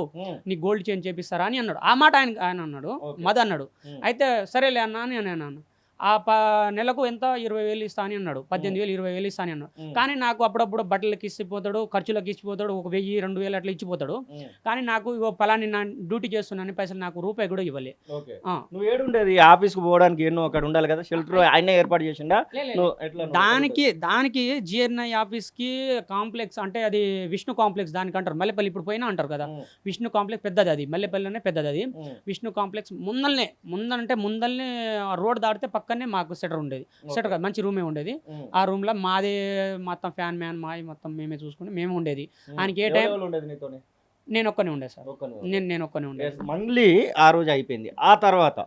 నీ గోల్డ్ చేంజ్ చేపిస్తారా అని అన్నాడు. ఆ మాట ఆయన అన్నాడు, మధు అన్నాడు. అయితే సరేలే అన్నా అని నేను అన్నాను. ఆ నెలకు ఎంత 20,000 ఇస్తా అని అన్నాడు, 18,000 20,000 ఇస్తా అని అన్నాడు. కానీ నాకు అప్పుడప్పుడు బట్టలకి ఇచ్చిపోతాడు, ఖర్చులకు ఇచ్చిపోతాడు, 1,000 2,000 అట్లా ఇచ్చిపోతాడు. కానీ నాకు ఇగో పలాని నా డ్యూటీ చేస్తున్నాను పైసలు నాకు రూపాయి కూడా ఇవ్వలే. నువ్వు ఏడుండేది ఆఫీస్కి పోవడానికి, ఎన్నో అక్కడ ఉండాలి కదా, షెల్టర్ ఆయన ఏర్పాటు చేసిండా? దానికి జిఎన్ఐ ఆఫీస్కి కాంప్లెక్స్ అంటే అది విష్ణు కాంప్లెక్స్ దానికి అంటారు, మల్లెపల్లి ఇప్పుడు పోయినా అంటారు కదా, విష్ణు కాంప్లెక్స్ పెద్దది, అది మల్లెపల్లిలోనే పెద్దది. అది విష్ణు కాంప్లెక్స్ ముందల్నే రోడ్ దాటితే పక్కనే మాకు సెటర్ ఉండేది. సెటర్ కాదు, మంచి రూమే ఉండేది. ఆ రూమ్ లో మాదే మొత్తం ఫ్యాన్ మ్యాన్ మాది మొత్తం మేమే చూసుకుని మేము ఉండేది. ఆయనకి ఏ టైం నేను ఒక్కనే ఉండే సార్, నేను ఒక్కనే ఉండే. మంగ్లీ ఆ రోజు అయిపోయింది. ఆ తర్వాత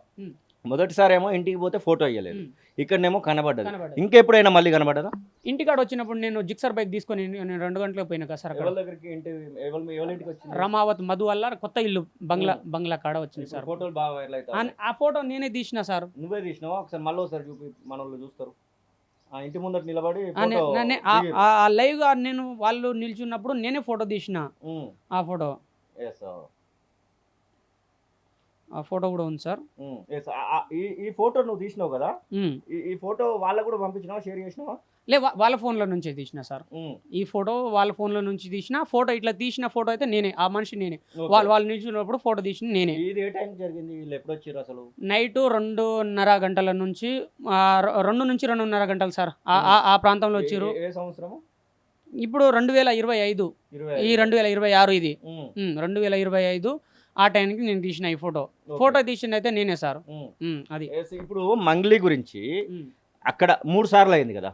మొదటిసారి ఏమో ఇంటికి పోతే ఫోటో ఇవ్వలేదు, ఇక్కడనేమో కనబడ్డది. ఇంకెప్పుడైనా మళ్ళీ కనబడ్డదా? ఇంటికాడ వచ్చినప్పుడు నేను జిక్సర్ బైక్ తీసుకొని నేను 2 గంటలకు పోయినా కదా సార్. రమావత్ మధు వల్ల కొత్త ఇల్లు బంగ్లా కాడ వచ్చింది సార్. ఫోటోలు బాగా వైరల్ అవుతాయి. ఆ ఫోటో నేనే తీసిన సార్. నువ్వే తీసినావా? ఒకసారి మళ్ళీ ఒకసారి చూపి, మన వాళ్ళు చూస్తారు. ఆ ఇంటి ముందర నిలబడి లైవ్ గా నేను వాళ్ళు నిల్చున్నప్పుడు నేనే ఫోటో తీసిన. ఆ ఫోటో కూడా ఉంది సార్. ఈ ఫోటో నువ్వు తీసినావు కదా, ఈ ఫోటో వాళ్ళకు కూడా పంపించినావా, షేర్ చేసినావా? వాళ్ళ ఫోన్లో నుంచే తీసిన సార్. ఈ ఫోటో వాళ్ళ ఫోన్లో నుంచి తీసిన ఫోటో. ఇట్లా తీసిన ఫోటో అయితే నేనే, ఆ మనిషి నేనే. వాళ్ళు నిల్చున్నప్పుడు ఫోటో తీసిన నేనే. ఇది ఏ టైం జరిగింది? ఎప్పుడు వచ్చారు అసలు? నైట్ 2:30 గంటల నుంచి 2 నుంచి 2:30 గంటలు సార్. ఆ ప్రాంతంలో వచ్చారు. ఏ సంవత్సరము? ఇప్పుడు 2025, ఈ 2026 ఇది 2025. ఆ టైంకి నేను తీసిన ఈ ఫోటో తీసిన అయితే నేనే సార్. అది ఇప్పుడు మంగ్లీ గురించి అక్కడ 3 సార్లు అయింది కదా,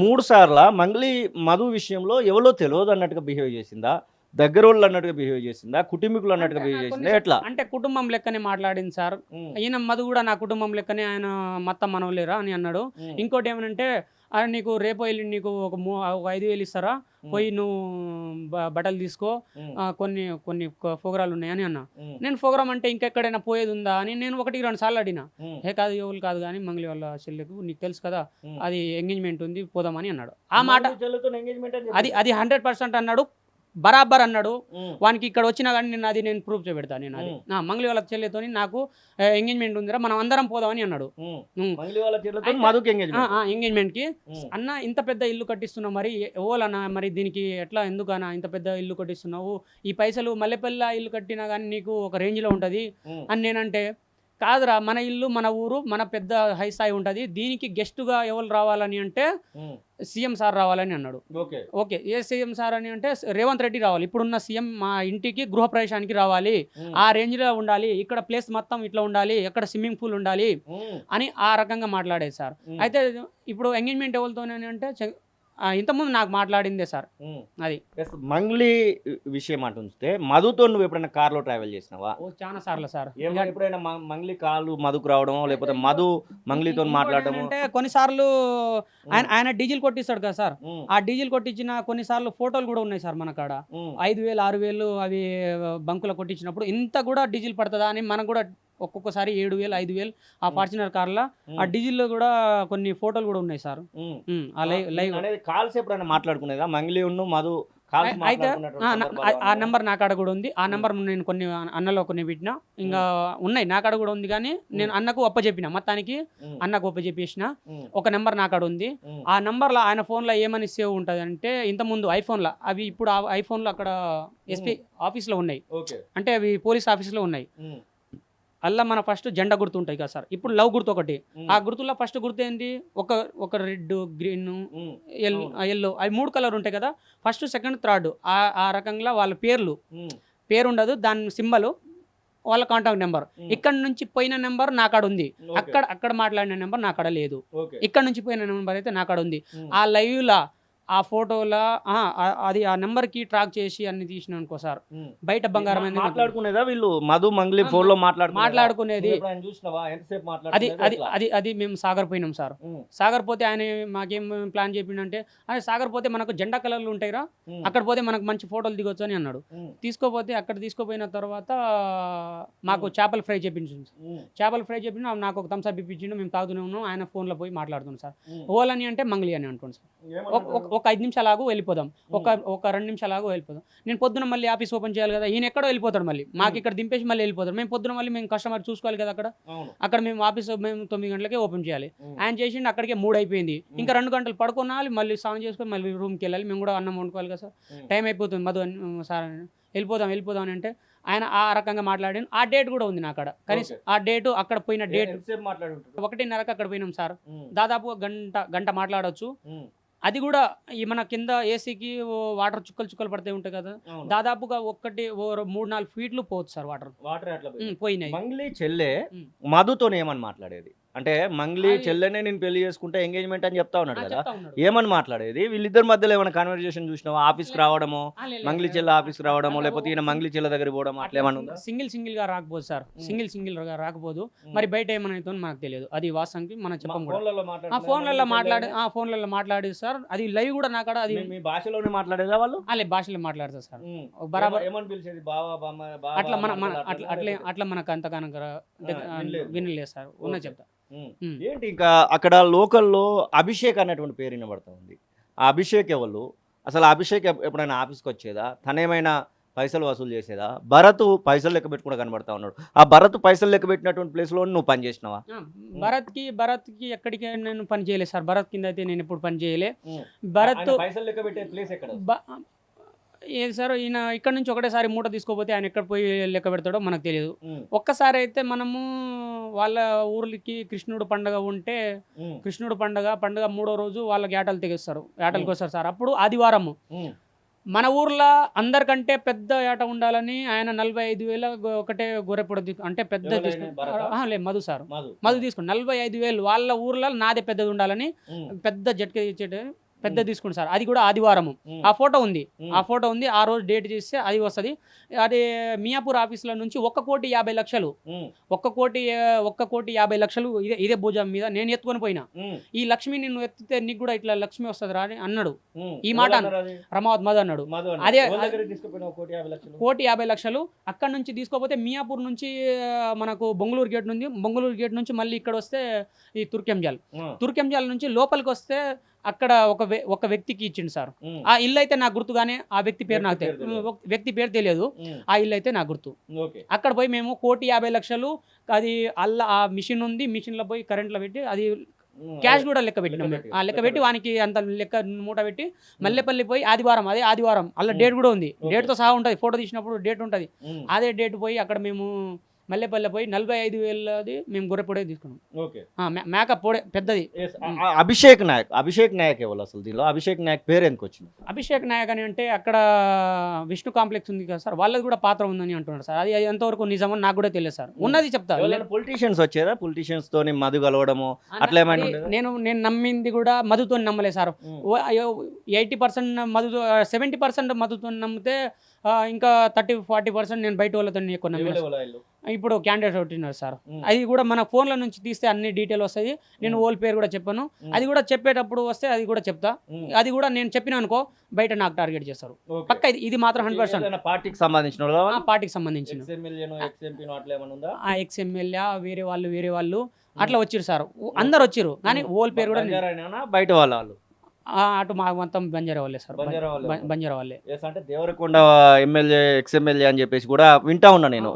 3 సార్లు మంగ్లీ మధు విషయంలో ఎవరో తెలియదు అన్నట్టుగా బిహేవ్ చేసిందా, దగ్గర వాళ్ళు అన్నట్టుగా బిహేవ్ చేసిందా, కుటుంబీకులు అన్నట్టుగా బిహేవ్ చేసిందా, ఎట్లా? అంటే కుటుంబం లెక్కనే మాట్లాడింది సార్. ఈయన మధు కూడా నా కుటుంబం లెక్కనే, ఆయన మొత్తం మనవలేరా అని అన్నాడు. ఇంకోటి ఏమనంటే నీకు రేపు వెళ్ళి నీకు ఒక 5,000 ఇస్తారా, పోయి నువ్వు బట్టలు తీసుకో, కొన్ని ప్రోగ్రాలు ఉన్నాయని అన్నా. నేను ప్రోగ్రామ్ అంటే ఇంకెక్కడైనా పోయేది ఉందా అని నేను 1-2 సార్లు అడిగినా. కాదు ఎవరు కాదు కానీ మంగ్లీ వాళ్ళ చెల్లెకు నీకు తెలుసు కదా, అది ఎంగేజ్మెంట్ ఉంది పోదామని అన్నాడు. ఆ మాట అది 100% అన్నాడు, బరాబర్ అన్నాడు. వానికి ఇక్కడ వచ్చినా కానీ నేను ప్రూఫ్ చేపెడతాను. నేను అది మంగ్లీ వాళ్ళ చెల్లెతో నాకు ఎంగేజ్మెంట్ ఉందిరా, మనం అందరం పోదామని అన్నాడు. ఎంగేజ్మెంట్ కి అన్న ఇంత పెద్ద ఇల్లు కట్టిస్తున్నావు, మరి ఓలన్నా మరి దీనికి ఎట్లా, ఎందుకన్నా ఇంత పెద్ద ఇల్లు కట్టిస్తున్నావు, ఈ పైసలు మల్లెపల్లి ఇల్లు కట్టినా కానీ నీకు ఒక రేంజ్ లో ఉంటది అని నేనంటే, కాదురా మన ఇల్లు మన ఊరు మన పెద్ద హై స్థాయి ఉంటుంది, దీనికి గెస్టుగా ఎవరు రావాలని అంటే సీఎం సార్ రావాలని అన్నాడు. ఓకే, ఏ సీఎం సార్ అని అంటే రేవంత్ రెడ్డి రావాలి, ఇప్పుడున్న సీఎం మా ఇంటికి గృహప్రవేశానికి రావాలి, ఆ రేంజ్లో ఉండాలి, ఇక్కడ ప్లేస్ మొత్తం ఇట్లా ఉండాలి, ఎక్కడ స్విమ్మింగ్ పూల్ ఉండాలి అని ఆ రకంగా మాట్లాడేది సార్. అయితే ఇప్పుడు ఎంగేజ్మెంట్ ఎవరితోనే అంటే ఇంతకుముందు నాకు మాట్లాడిందే సార్. అది మంగ్లీ విషయం అంటుంటే, మధుతో నువ్వు ఎప్పుడైనా కార్లో ట్రావెల్ చేసినావా? చాలా సార్లు సార్. ఎప్పుడైనా మంగ్లీ కాలు మధుకు రావడమో, లేకపోతే మధు మంగ్లీతో మాట్లాడడం? అంటే కొన్నిసార్లు ఆయన డీజిల్ కొట్టిస్తాడు కదా సార్, ఆ డీజిల్ కొట్టించిన కొన్నిసార్లు ఫోటోలు కూడా ఉన్నాయి సార్ మన కాడ. 5,000 6,000 అవి బంకులో కొట్టించినప్పుడు ఇంత కూడా డీజిల్ పడుతుందా అని మనకు కూడా ఒక్కొక్కసారి 7,000 5,000 ఆ ఫార్చునర్ కార్లో ఆ డీజిల్ లో కూడా కొన్ని ఫోటోలు కూడా ఉన్నాయి సార్. కాల్స్ ఎప్పుడైనా మాట్లాడుకునేదా మంగ్లీ ఉన్ను మధు? అయితే ఆ నెంబర్ నా కాడ కూడా ఉంది. ఆ నెంబర్ నేను కొన్ని అన్నలో కొన్ని పెట్టినా, ఇంకా ఉన్నాయి నా కాడ కూడా ఉంది. కానీ నేను అన్నకు ఒప్పచెప్పిన, మొత్తానికి అన్నకు ఒప్పచెప్పేసిన. ఒక నెంబర్ నా కాడ ఉంది. ఆ నెంబర్లో ఆయన ఫోన్లో ఏమని సేవ్ ఉంటుంది అంటే, ఇంతకుముందు ఐఫోన్లో అవి, ఇప్పుడు ఐఫోన్లో అక్కడ ఎస్పీ ఆఫీస్లో ఉన్నాయి, అంటే అవి పోలీస్ ఆఫీస్లో ఉన్నాయి. అలా మన ఫస్ట్ జెండా గుర్తు ఉంటాయి కదా సార్, ఇప్పుడు లవ్ గుర్తు ఒకటి. ఆ గుర్తుల్లో ఫస్ట్ గుర్తు ఏంటి, ఒక రెడ్ గ్రీన్ ఎల్లో, అవి 3 కలర్ ఉంటాయి కదా, ఫస్ట్ సెకండ్ థర్డ్. ఆ రకంగా వాళ్ళ పేరు ఉండదు, దాని సింబల్ వాళ్ళ కాంటాక్ట్ నెంబర్. ఇక్కడ నుంచి పోయిన నెంబర్ నా కాడ ఉంది, అక్కడ మాట్లాడిన నెంబర్ నా కాడ లేదు. ఇక్కడ నుంచి పోయిన నెంబర్ అయితే నా కాడ ఉంది. ఆ లైవ్లా ఆ ఫోటోలో అది ఆ నెంబర్కి ట్రాక్ చేసి అన్ని తీసిన అనుకో సార్ బయట బంగారం అనేది మాట్లాడుకునేదా వీళ్ళు మధు మంగ్లీ ఫోన్ లో మాట్లాడుకునేది చూసినావా ఎంతసేపు అది మేము సాగర్ పోయినాం సార్ సాగర్ పోతే ఆయన మాకేం ప్లాన్ చెప్పిండంటే అదే సాగర్ పోతే మనకు జెండా కలర్లు ఉంటాయిరా అక్కడ పోతే మనకు మంచి ఫోటోలు దిగొచ్చు అని అన్నాడు. తీసుకోపోతే అక్కడ తీసుకుపోయిన తర్వాత మాకు చేపల ఫ్రై చెప్పించింది. చేపల ఫ్రై చెప్పిండు, నాకు ఒక థమ్స్అప్ ఇప్పించిండు, మేము తాగుతూనే ఉన్నాం. ఆయన ఫోన్లో పోయి మాట్లాడుతున్నాం సార్. ఓలని అంటే మంగ్లీ అని అంటుంది సార్. ఒక 5 నిమిషాలు వెళ్ళిపోదాం, ఒక 2 నిమిషాలు వెళ్ళిపోదాం. నేను పొద్దున మళ్ళీ ఆఫీస్ ఓపెన్ చేయాలి కదా, ఈయన ఎక్కడో వెళ్ళిపోతాడు, మళ్ళీ మాకు ఇక్కడ దింపేసి మళ్ళీ వెళ్ళిపోతాడు. మేము పొద్దున మళ్ళీ మేము కస్టమర్ చూసుకోవాలి కదా అక్కడ మేము ఆఫీస్ మేము 9 గంటలకే ఓపెన్ చేయాలి. ఆయన చేసిండు అక్కడికే 3 అయిపోయింది. ఇంకా 2 గంటలు పడుకోవాలి, మళ్ళీ స్నానం చేసుకొని మళ్ళీ రూమ్కి వెళ్ళాలి. మేము కూడా అన్నం వండుకోవాలి కదా సార్, టైం అయిపోతుంది. మధు సార్ వెళ్ళిపోదాం అని అంటే ఆయన ఆ రకంగా మాట్లాడి ఆ డేట్ కూడా ఉంది నా అక్కడ. కనీసం ఆ డేటు అక్కడ పోయిన డేట్ 1:30కి అక్కడ పోయినాం సార్. దాదాపు గంట మాట్లాడవచ్చు. అది కూడా ఈ మన కింద ఏసీకి వాటర్ చుక్కలు పడితే ఉంటాయి కదా, దాదాపుగా 3-4 ఫీట్లు పోవచ్చు సార్ వాటర్ అట్లా పోయినాయి. మంగ్లీ చెల్లె మధుతో ఏమని మాట్లాడేది అంటే, మంగ్లీ చెల్లెనే నేను పెళ్లి చేసుకుంటే ఎంగేజ్మెంట్ అని చెప్తా ఉన్నాడు కదా, ఏమని మాట్లాడేది? వీళ్ళిద్దరి మధ్యలో ఏమైనా కన్వర్జేషన్ చూసినావా? ఆఫీస్కి రావడమో, మంగ్లీ చెల్లె ఆఫీస్కి రావడమో, లేకపోతే ఈయన మంగ్లీ చెల్లె దగ్గర పోవడం అట్లా ఏమన్నా ఉందా? సింగిల్ గా రాకపోదు సార్, సింగిల్ గా రాకపోదు. మరి బయట ఏమైనా మనకు తెలియదు, అది వాస్తవానికి మనం చెప్పం కూడా. ఫోన్లలో మాట్లాడేది సార్, అది లైవ్ కూడా నా కాడ. అది మీ భాషలోనే మాట్లాడేదా వాళ్ళు? భాషలో మాట్లాడతారు సార్, బరాబర్ అట్లా మనకు అంతగానో వినలేదు సార్. ఉన్నా చెప్తా. ఏంటి ఇంకా అక్కడ లోకల్లో అభిషేక్ అనేటువంటి పేరు వినబడతా ఉంది. ఆ అభిషేక్ ఎవరు అసలు? అభిషేక్ ఎప్పుడైనా ఆఫీస్కి వచ్చేదా? తనేమైనా పైసలు వసూలు చేసేదా? భరత్ పైసలు లెక్క పెట్టి కూడా కనబడతా ఉన్నాడు. ఆ భరత్ పైసలు లెక్క పెట్టినటువంటి ప్లేస్లో నువ్వు పని చేసినావా? భరత్కి ఎక్కడికి నేను పని చేయలేదు సార్. భరత్ కింద అయితే నేను ఎప్పుడు పని చేయలే. భరత్ పైసలు లెక్క పెట్టే ప్లేస్ ఎక్కడ? ఏది సార్, ఈయన ఇక్కడ నుంచి ఒకటేసారి మూట తీసుకోపోతే ఆయన ఎక్కడ పోయి లెక్క పెడతాడో మనకు తెలియదు. ఒక్కసారి అయితే మనము వాళ్ళ ఊర్లకి కృష్ణుడు పండుగ ఉంటే, కృష్ణుడు పండుగ 3వ రోజు వాళ్ళకి ఏటలు తెగిస్తారు, ఏటలకు వస్తారు సార్. అప్పుడు ఆదివారము మన ఊర్లో అందరికంటే పెద్ద ఏట ఉండాలని ఆయన 45,000 ఒకటే గొర్రెపొడ అంటే పెద్ద లేదు మధు సార్, మధు తీసుకుని 45,000 వాళ్ళ ఊర్లో నాదే పెద్దది ఉండాలని పెద్ద జట్క ఇచ్చేట పెద్ద తీసుకుంటారు సార్. అది కూడా ఆదివారము. ఆ ఫోటో ఉంది, ఆ రోజు డేట్ చేస్తే అది వస్తుంది. అదే మియాపూర్ ఆఫీసుల నుంచి 1,50,00,000 1,50,00,000 ఇదే భుజం మీద నేను ఎత్తుకొని పోయినా. ఈ లక్ష్మి నిన్ను ఎత్తితే నీకు కూడా ఇట్లా లక్ష్మి వస్తుంది రా అని అన్నాడు. ఈ మాట రమావత్ మధు అన్నాడు. అదే 1,50,00,000 అక్కడ నుంచి తీసుకోపోతే మియాపూర్ నుంచి మనకు బొంగళూరు గేట్ ఉంది, బొంగళూరు గేట్ నుంచి మళ్ళీ ఇక్కడ వస్తే ఈ తుర్కెంజాల్ నుంచి లోపలికి వస్తే అక్కడ ఒక వ్యక్తికి ఇచ్చిండు సార్. ఆ ఇల్లు అయితే నాకు గుర్తుగానే, ఆ వ్యక్తి పేరు నాకు వ్యక్తి పేరు తెలియదు, ఆ ఇల్లు అయితే నాకు గుర్తు. అక్కడ పోయి మేము 1,50,00,000 అది ఆ మిషన్ ఉంది, మిషన్లో పోయి కరెంట్లో పెట్టి అది క్యాష్ కూడా లెక్క పెట్టినాం. ఆ లెక్క పెట్టి వానికి అంత లెక్క మూట పెట్టి మల్లెపల్లి పోయి అదే ఆదివారం అలా డేట్ కూడా ఉంది, డేట్తో సహా ఉంటుంది, ఫోటో తీసినప్పుడు డేట్ ఉంటుంది. అదే డేట్ పోయి అక్కడ మేము మల్లెపల్లి పోయి 45,000 మేము గొర్రెపొడే తీసుకున్నాం. మేకప్ పొడే పెద్దది. అభిషేక్ నాయక్ ఎవరు అసలు? దీనిలో అభిషేక్ నాయక్ పేరు ఎందుకు వచ్చింది? అభిషేక్ నాయక్ అని అంటే అక్కడ విష్ణు కాంప్లెక్స్ ఉంది కదా సార్, వాళ్ళది కూడా పాత్ర ఉందని అంటున్నారు సార్. అది ఎంతవరకు నిజమని నాకు కూడా తెలియదు సార్. ఉన్నది చెప్తా. పొలిటీషియన్స్ వచ్చేదా? పొలిటీషియన్స్ తోని మధు కలవడము అట్లా ఏమైనా? నేను నమ్మింది కూడా మధుతో నమ్మలేదు సార్. 80% మధుతో, 70% మధుతో నమ్మితే ఇంకా 30-40% నేను బయట వాళ్ళతో ఎక్కువ నమ్మాను. ఇప్పుడు క్యాండిడేట్ అవుతున్నారు సార్. అది కూడా మన ఫోన్ల నుంచి తీస్తే అన్ని డీటెయిల్ వస్తుంది. నేను ఓల్ పేరు కూడా చెప్పాను. అది కూడా చెప్పేటప్పుడు వస్తే అది కూడా చెప్తా. అది కూడా నేను చెప్పిన అనుకో బయట నాకు టార్గెట్ చేస్తారు పక్క. ఇది మాత్రం 100% పార్టీకి సంబంధించిన ఎక్స్ఎమ్మెల్యే వేరే వాళ్ళు అట్లా వచ్చిరు సార్. అందరు వచ్చిరు కానీ ఓల్ పేరు కూడా బయట వాళ్ళు అటు మా మొత్తం బంజారా వాళ్ళే సార్, బంజారా వాళ్ళే. అంటే దేవరకొండ ఎమ్మెల్యే ఎక్స్ఎమ్మెల్యే అని చెప్పేసి కూడా వింటా ఉన్నా నేను.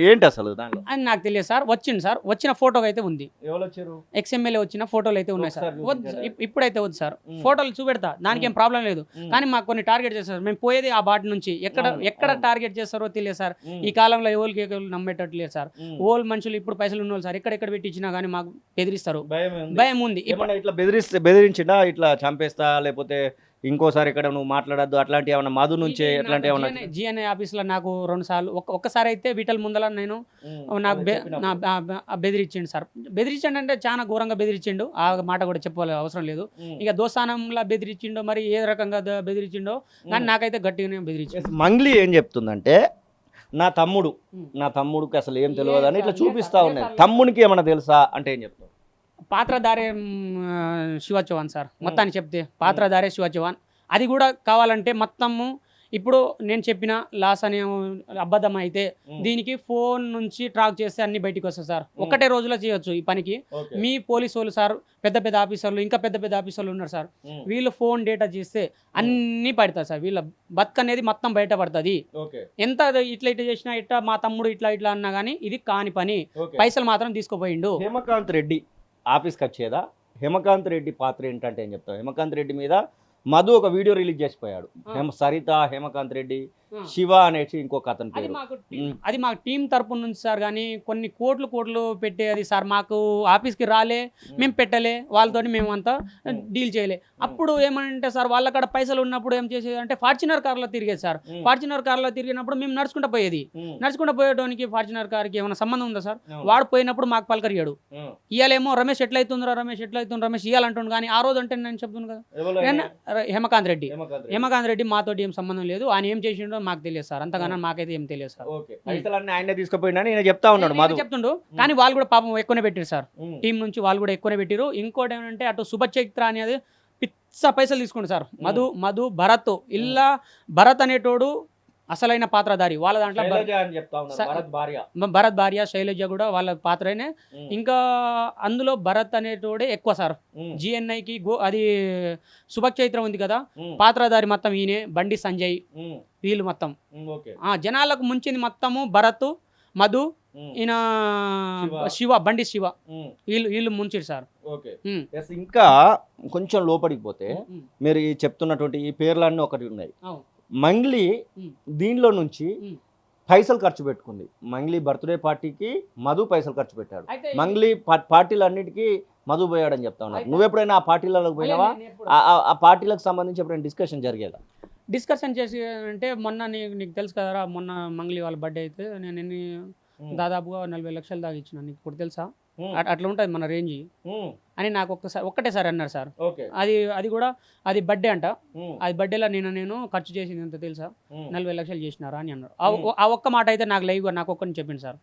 ఏంటి అసలు దాంట్లో అని నాకు తెలియదు సార్. వచ్చింది సార్, వచ్చిన ఫోటో అయితే ఉంది. ఎవరు వచ్చారు? ఎక్స్ఎమ్మెల్యే వచ్చిన ఫోటోలు అయితే ఉన్నాయి సార్. ఇప్పుడైతే వద్దు సార్, ఫోటోలు చూపెడతా, దానికి ఏం ప్రాబ్లం లేదు. కానీ మాకు కొన్ని టార్గెట్ చేస్తారు. మేము పోయేది ఆ బాటి నుంచి. ఎక్కడ టార్గెట్ చేస్తారో తెలియదు సార్. ఈ కాలంలో ఎవరికి నమ్మేటట్టు లేదు సార్. ఓల్ మనుషులు ఇప్పుడు పైసలు ఉన్న సార్ ఎక్కడెక్కడ పెట్టి ఇచ్చినా కానీ మాకు బెదిరిస్తారు. భయం ఉంది. ఇట్లా బెదిరించిండా? ఇట్లా చంపే చంపేస్తా లేకపోతే ఇంకోసారి ఇక్కడ నువ్వు మాట్లాడద్దు అట్లాంటి ఏమన్నా మధు నుంచే ఎట్లాంటి ఏమన్నా జిఎన్ఐ ఆఫీస్లో నాకు 2 సార్లు ఒక్కసారి అయితే వీటల్ ముందల నేను నాకు బెదిరించిండు సార్. బెదిరించండి అంటే చాలా ఘోరంగా బెదిరించిండు, ఆ మాట కూడా చెప్పాలి అవసరం లేదు. ఇక దోస్తానంలా బెదిరించిండో మరి ఏ రకంగా బెదిరించిండో కానీ నాకైతే గట్టిగానే బెదిరించిండు. మంగ్లీ ఏం చెప్తుందంటే నా తమ్ముడికి అసలు ఏం తెలియదు అని ఇట్లా చూపిస్తా ఉన్నాయి. తమ్మునికి ఏమన్నా తెలుసా అంటే ఏం చెప్తావు? పాత్రధారే శివ చౌహాన్ సార్ మొత్తాన్ని చెప్తే పాత్రధారే శివ చౌహాన్. అది కూడా కావాలంటే మొత్తము ఇప్పుడు నేను చెప్పిన లాస్ అనే అబద్ధం అయితే దీనికి ఫోన్ నుంచి ట్రాక్ చేస్తే అన్ని బయటికి వస్తాయి సార్. ఒక్కటే రోజులో చేయొచ్చు ఈ పనికి. మీ పోలీసు వాళ్ళు సార్ పెద్ద పెద్ద ఆఫీసర్లు ఇంకా పెద్ద పెద్ద ఆఫీసర్లు ఉన్నారు సార్, వీళ్ళు ఫోన్ డేటా చేస్తే అన్నీ పడతాయి సార్. వీళ్ళ బతుకు అనేది మొత్తం బయట పడుతుంది. ఎంత ఇట్లా చేసినా ఇట్లా మా తమ్ముడు ఇట్లా అన్నా కానీ ఇది కాని పని. పైసలు మాత్రం తీసుకుపోయిండు. హేమకాంత్ రెడ్డి ఆఫీస్కి వచ్చేదా? హేమకాంత్ రెడ్డి పాత్ర ఏంటంటే ఏం చెప్తావు? హేమకాంత్ రెడ్డి మీద మధు ఒక వీడియో రిలీజ్ చేసిపోయాడు. సరిత, హేమకాంత్ రెడ్డి, శివ అనేసి ఇంకొక అతని పేరు. అది మాకు టీం తరపు నుంచి సార్. కానీ కొన్ని కోట్లు పెట్టేది సార్. మాకు ఆఫీస్కి రాలే, మేము పెట్టలే, వాళ్ళతో మేము అంతా డీల్ చేయలే. అప్పుడు ఏమంటే సార్ వాళ్ళ కాడ పైసలు ఉన్నప్పుడు ఏం చేసేది అంటే ఫార్చునర్ కార్లో తిరిగేది సార్. ఫార్చునర్ కార్లో తిరిగినప్పుడు మేము నడుచుకుంటూ పోయేది. నడుచుకుంటూ పోయేటానికి ఫార్చునర్ కార్కి ఏమైనా సంబంధం ఉందా సార్? వాడు పోయినప్పుడు మాకు పలకరియాడు. ఇయ్యాలేమో రమేష్ ఎట్లయితుందిరా రమేష్ ఇయ్యాలంటుండు. కానీ ఆ రోజు అంటే నేను చెప్తున్నాను కదా హేమకాంత్ రెడ్డి మాతోటి ఏం సంబంధం లేదు. ఆయన ఏం చేసిండో మాకు తెలియదు సార్. అంతగానో మాకైతే ఏం తెలియదు సార్. ఆయన తీసుకుపోయినా నేను చెప్తా ఉన్నాడు చెప్తుండు. కానీ వాళ్ళు కూడా పాపం ఎక్కువనే పెట్టారు సార్. టీం నుంచి వాళ్ళు కూడా ఎక్కువనే పెట్టారు. ఇంకోటి ఏమంటే అటు శుభచైత్ర అనేది పిచ్చ పైసలు తీసుకుంటు సార్. మధు భరత్ ఇల్లా భరత్ అనేటోడు అసలైన పాత్రధారి. వాళ్ళ దాంట్లో భరత్ భార్య శైలజ కూడా వాళ్ళ పాత్రనే. ఇంకా అందులో భరత్ అనేటోడే ఎక్కువ సార్. జిఎన్ఐకి అది శుభచైత్ర ఉంది కదా, పాత్రధారి మొత్తం ఈయనే. బండి సంజయ్ వీళ్ళు మొత్తం జనాలకు ముంచింది మొత్తము భరత్, మధు, ఈయన బండి శివ వీళ్ళు ముంచారు సార్. ఇంకా కొంచెం లోపలికి పోతే మీరు చెప్తున్నటువంటి ఈ పేర్లన్నీ ఒకటి ఉన్నాయి. మంగ్లీ దీనిలో నుంచి పైసలు ఖర్చు పెట్టుకుంది. మంగ్లీ బర్త్డే పార్టీకి మధు పైసలు ఖర్చు పెట్టాడు. మంగ్లీ పార్టీలన్నిటికీ మధు పోయాడని చెప్తా ఉన్నారు. నువ్వు ఎప్పుడైనా ఆ పార్టీలకు పోయినావా? ఆ పార్టీలకు సంబంధించి ఎప్పుడైనా డిస్కషన్ జరిగేదా? డిస్కషన్ చేసి అంటే మొన్న నీకు తెలుసు కదరా, మొన్న మంగ్లీ వాళ్ళ బర్త్డే అయితే నేను దాదాపుగా 40 లక్షలు దాకా ఇచ్చిన. నీకు ఇప్పుడు తెలుసా? అట్లా ఉంటుంది మన రేంజ్ అని నాకు ఒక్కటేసారి అన్నారు సార్. అది కూడా అది బర్త్డే అంట. అది బర్త్డేలో నేను ఖర్చు చేసింది ఎంత తెలుసా? 40 లక్షలు చేసినారా అని అన్నారు. ఆ ఒక్క మాట అయితే నాకు లైవ్ నాకు ఒక్కరిని చెప్పింది సార్.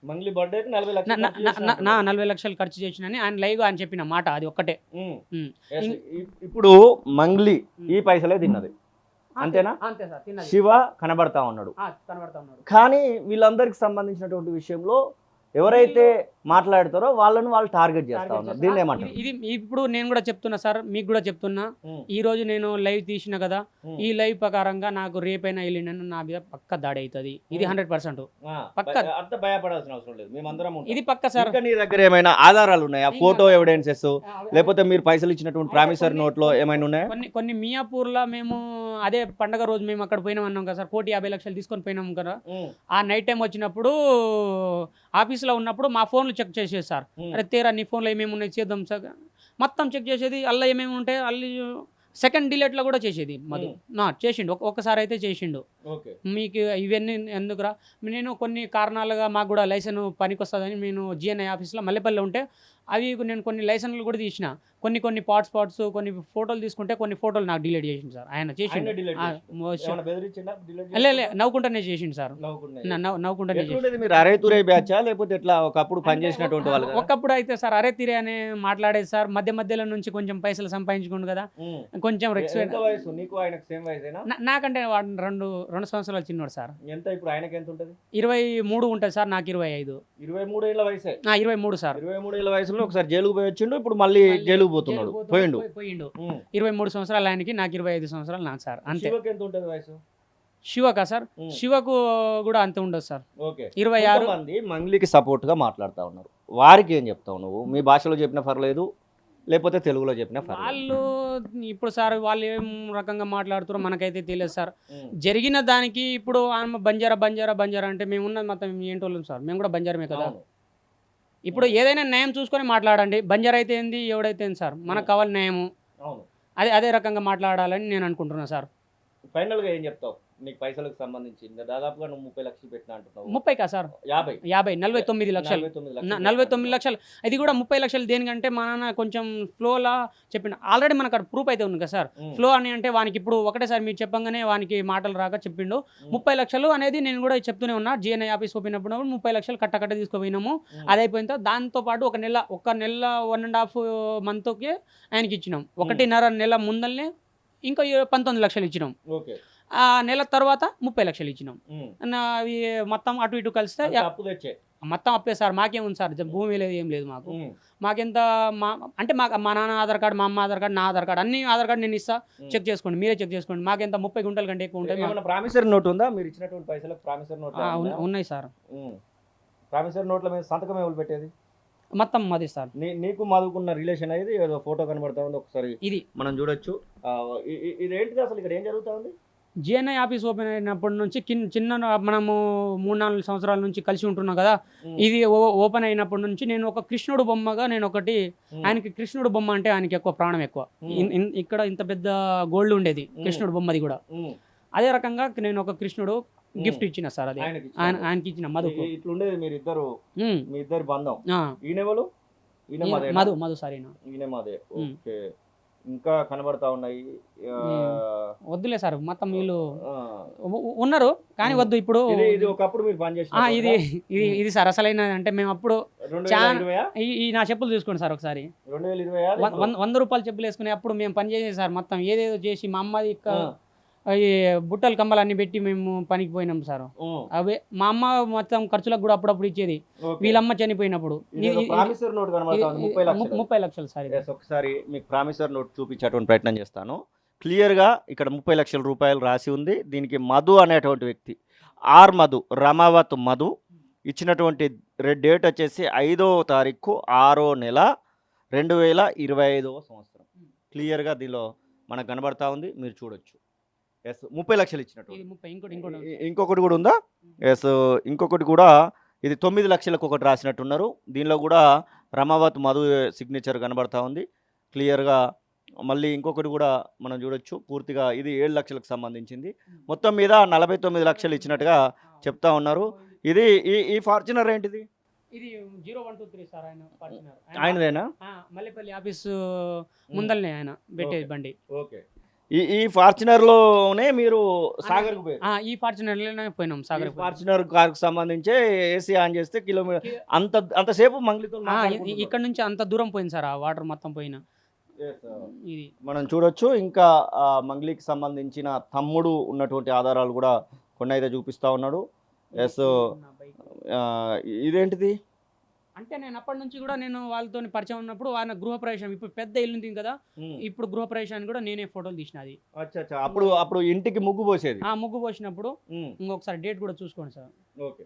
40 లక్షలు ఖర్చు చేసినని ఆయన లైవ్ అని చెప్పిన మాట అది ఒక్కటే. ఇప్పుడు మంగ్లీ ఈ పైసలే తిన్నది అంతేనా? శివ కనబడతా ఉన్నాడు. కానీ వీళ్ళందరికి సంబంధించినటువంటి విషయంలో ఎవరైతే మాట్లాడతారో వాళ్ళని వాళ్ళు టార్గెట్ చేస్తా ఉన్నారు. దీన్ని ఏమంటారు? ఇది ఇప్పుడు నేను కూడా చెప్తున్నా సార్, మీకు కూడా చెప్తున్నా. ఈ రోజు నేను లైవ్ తీసిన కదా, ఈ లైవ్ ప్రకారంగా నాకు రేపైనా వెళ్ళిన నా మీద పక్క దాడి అవుతుంది. ఇది 100% పక్క. భయపడాల్సిన అవసరం లేదు, మేమందరం ఇది పక్క సార్. నీ దగ్గర ఏమైనా ఆధారాలు ఉన్నాయా? ఫోటో ఎవిడెన్సెస్ లేకపోతే మీరు పైసలు ఇచ్చినటువంటి ప్రామిసరీ నోట్ లో ఏమైనా ఉన్నాయా? కొన్ని మియాపూర్ లో మేము అదే పండగ రోజు మేము అక్కడ పోయినాం అన్నాం కదా సార్. 1,50 లక్షలు తీసుకొని పోయినాం కదా. ఆ నైట్ టైం వచ్చినప్పుడు ఆఫీస్లో ఉన్నప్పుడు మా ఫోన్లు చెక్ చేసేది సార్. అరే తేరా నీ ఫోన్లో ఏమేమి ఉన్నాయి చేద్దాం సార్ మొత్తం చెక్ చేసేది. అల్ల ఏమేమి ఉంటాయి అల్లి సెకండ్ డిలేట్లో కూడా చేసేది మధు. చేసిండు ఒక్కసారి అయితే చేసిండు. మీకు ఇవన్నీ ఎందుకురా, నేను కొన్ని కారణాలుగా మాకు కూడా లైసెన్స్ పనికి వస్తుందని నేను జిఎన్ఐ ఆఫీస్లో మల్లెపల్లిలో ఉంటే అవి నేను కొన్ని లైసెన్స్లు కూడా తీసిన. కొన్ని పార్ట్స్ కొన్ని ఫోటోలు తీసుకుంటే కొన్ని ఫోటోలు నాకు డిలీట్ చేసిండు సార్. ఆయన చేసిండు నవ్వుకుంటానే చేసిండు సార్. నవ్వుకుంటానే ఒకప్పుడు అయితే సార్ అరే తీరే అని మాట్లాడేది సార్. మధ్యలో నుంచి కొంచెం పైసలు సంపాదించుకోండు కదా, కొంచెం నాకంటే వాడు 2 సంవత్సరాలు చిన్నవాడు సార్. 23 ఉంటుంది సార్, నాకు 25. 23 ఏళ్ళ వయసే. 23 సార్. 23 ఏళ్ళ వయసులో ఒకసారి జైలుకు పోయి వచ్చిండు, ఇప్పుడు మళ్ళీ జైలుకు పోతున్నాడు. పోయిండు 23 సంవత్సరాలు ఆయనకి, నాకు 25 సంవత్సరాలు నాకు సార్. అంతే. ఎంత ఉంటుంది వయసు శివకా సార్? శివకు కూడా అంతే ఉండదు సార్. 26 మంది మంగ్లీకి సపోర్ట్ గా మాట్లాడుతూ ఉన్నారు. వారికి ఏం చెప్తావు నువ్వు? మీ భాషలో చెప్పినా పర్లేదు, లేకపోతే తెలుగులో చెప్పినా పర్లేదు. వాళ్ళు ఇప్పుడు సార్ వాళ్ళు ఏం రకంగా మాట్లాడుతారో మనకైతే తెలియదు సార్. జరిగిన దానికి ఇప్పుడు బంజారా అంటే మేము ఉన్నది మొత్తం ఏంటోళ్ళం సార్, మేము కూడా బంజారమే కదా. ఇప్పుడు ఏదైనా న్యాయం చూసుకొని మాట్లాడండి. బంజారా అయితే ఏంది ఎవడైతే ఏంది సార్, మనకు కావాలి న్యాయము. అదే రకంగా మాట్లాడాలని నేను అనుకుంటున్నాను సార్. ఫైనల్గా ఏం చెప్తావు నీకు పైసలకు సంబంధించి దాదాపుగా నువ్వు 30 లక్షలు పెట్టినా అంటున్నావు? 30 కా సార్? 49 లక్షలు. 49 లక్షలు. అది కూడా 30 లక్షలు దేనికంటే మా నాన్న కొంచెం ఫ్లోలా చెప్పిండు. ఆల్రెడీ మనకు అక్కడ ప్రూఫ్ అయితే ఉంది కదా సార్. ఫ్లో అని అంటే వానికి ఇప్పుడు ఒకటేసారి మీరు చెప్పంగానే వానికి మాటలు రాక చెప్పిండు. 30 లక్షలు అనేది నేను కూడా చెప్తూనే ఉన్నా. GNI ఆఫీస్ పోయినప్పుడు 30 లక్షలు కట్ట తీసుకుపోయినాము. అది అయిపోయిన తర్వాత దాంతోపాటు ఒక నెల 1.5 మంత్కి ఆయనకి ఇచ్చినాం. 1.5 నెల ముందల్నే ఇంకా 19 లక్షలు ఇచ్చినాం. ఆ నెల తర్వాత 30 లక్షలు ఇచ్చినాం. అవి మొత్తం అటు ఇటు కలిస్తే మొత్తం అప్పే సార్. మాకేముంది సార్, భూమి లేదు ఏం లేదు మాకు. మాకెంత అంటే మా నాన్న ఆధార్ కార్డు, మా అమ్మ ఆధార్ కార్డు, నా ఆధార్ కార్డు, అన్ని ఆధార్ కార్డు నేను ఇస్తా, చెక్ చేసుకోండి, మీరే చెక్ చేసుకోండి. మాకెంత 30 గుంటల కంటే ఎక్కువ ఉంటుంది. ప్రామిసరీ నోట్ ఉందా మీరు ఇచ్చినటువంటి పైసలకు? ప్రామిసరీ నోట్ ఉన్నాయి సార్. ప్రామిసరీ నోట్ల మీద సంతకం ఎవరు పెట్టేది? మొత్తం మాది సార్. నీకు మాదుకున్న రిలేషన్ అనేది ఏదో ఫోటో కనబడతా ఉంది, ఒకసారి ఇది మనం చూడొచ్చు. ఇదేంటిది అసలు, ఇక్కడ ఏం జరుగుతా ఉంది? GNI ఆఫీస్ ఓపెన్ అయినప్పటి నుంచి చిన్న మనము 3-4 సంవత్సరాల నుంచి కలిసి ఉంటున్నాం కదా. ఇది ఓపెన్ అయినప్పటి నుంచి నేను ఒక కృష్ణుడు బొమ్మగా నేను ఒకటి, ఆయనకి కృష్ణుడు బొమ్మ అంటే ఆయనకి ఎక్కువ ప్రాణం ఎక్కువ. ఇక్కడ ఇంత పెద్ద గోల్డ్ ఉండేది కృష్ణుడు బొమ్మది కూడా. అదే రకంగా నేను ఒక కృష్ణుడు గిఫ్ట్ ఇచ్చిన సార్. అది ఆయనకి ఇచ్చిన మధుకు. ఇట్లుండేది మీ ఇద్దరు బంధం. మధు సార్. ఈయన మాదే. ఓకే, ఇంకా కనబడతా ఉన్నాయి. వద్దులే సార్, మొత్తం వీళ్ళు ఉన్నారు కానీ వద్దు. ఇప్పుడు ఇది ఒకప్పుడు మీరు పనిచేసిన ఇది సార్ అసలైన అంటే మేము అప్పుడు ఈ నా చెప్పులు చూసుకోండి సార్ ఒకసారి. 100 రూపాయలు చెప్పులు వేసుకుని అప్పుడు మేము పని చేసేది సార్. మొత్తం ఏదేదో చేసి మా అమ్మది ఈ బుట్టలు కంబలు అన్ని పెట్టి మేము పనికి పోయినాం సార్. అవే మా అమ్మ మొత్తం ఖర్చులకు కూడా అప్పుడప్పుడు ఇచ్చేది. వీళ్ళమ్మ చనిపోయినప్పుడు 30 లక్షలు సార్. ఒకసారి మీకు ప్రామిసర్ నోట్ చూపించేటువంటి ప్రయత్నం చేస్తాను. క్లియర్గా ఇక్కడ 30 లక్షల రూపాయలు రాసి ఉంది. దీనికి మధు అనేటువంటి వ్యక్తి, మధు, రమావత్ మధు ఇచ్చినటువంటి డేట్ వచ్చేసి 5వ తారీఖు 6వ నెల 2025వ సంవత్సరం. క్లియర్గా దీనిలో మనకు కనబడతా ఉంది, మీరు చూడొచ్చు. 30 లక్షలు ఇచ్చినట్టు. ఇంకొకటి కూడా ఉందా? ఇంకొకటి కూడా, ఇది 9 లక్షలకు ఒకటి రాసినట్టున్నారు. దీనిలో కూడా రమావత్ మధు సిగ్నేచర్ కనబడతా ఉంది క్లియర్గా. మళ్ళీ ఇంకొకటి కూడా మనం చూడొచ్చు. పూర్తిగా ఇది 7 లక్షలకు సంబంధించింది. మొత్తం మీద 49 లక్షలు ఇచ్చినట్టుగా చెప్తా ఉన్నారు. ఇది ఈ ఫార్చునర్ ఏంటిది? ఇది 0123 సార్. ఆయనదేనా? మల్లెపల్లి ఆఫీస్ ముందల్నే ఆయన పెట్టేది బండి. ఓకే, ఈ ఫార్చునర్లోనే మీరు సాగర్కు పోయారు? ఈ ఫార్చునర్లోనే పోయినాం సాగర్. ఫార్చునర్ కార్కు సంబంధించి ఏసీ ఆన్ చేస్తే కిలోమీటర్ అంతసేపు మంగళితో ఇక్కడ నుంచి అంత దూరం పోయింది సార్. ఆ వాటర్ మొత్తం పోయినా ఇది మనం చూడొచ్చు. ఇంకా మంగళికి సంబంధించిన తమ్ముడు ఉన్నటువంటి ఆధారాలు కూడా కొన్ని అయితే చూపిస్తా ఉన్నాడు. ఇదేంటిది అంటే నేను అప్పటి నుంచి కూడా నేను వాళ్ళతో పరిచయం ఉన్నప్పుడు ఆయన గృహప్రవేశం, ఇప్పుడు పెద్ద ఇల్లు ఉంది కదా, ఇప్పుడు గృహప్రవేశాన్ని కూడా నేనే ఫోటోలు తీసినది. అప్పుడు ఇంటికి ముగ్గు పోసేది. ముగ్గు పోసినప్పుడు ఇంకొకసారి డేట్ కూడా చూసుకోండి సార్. ఓకే,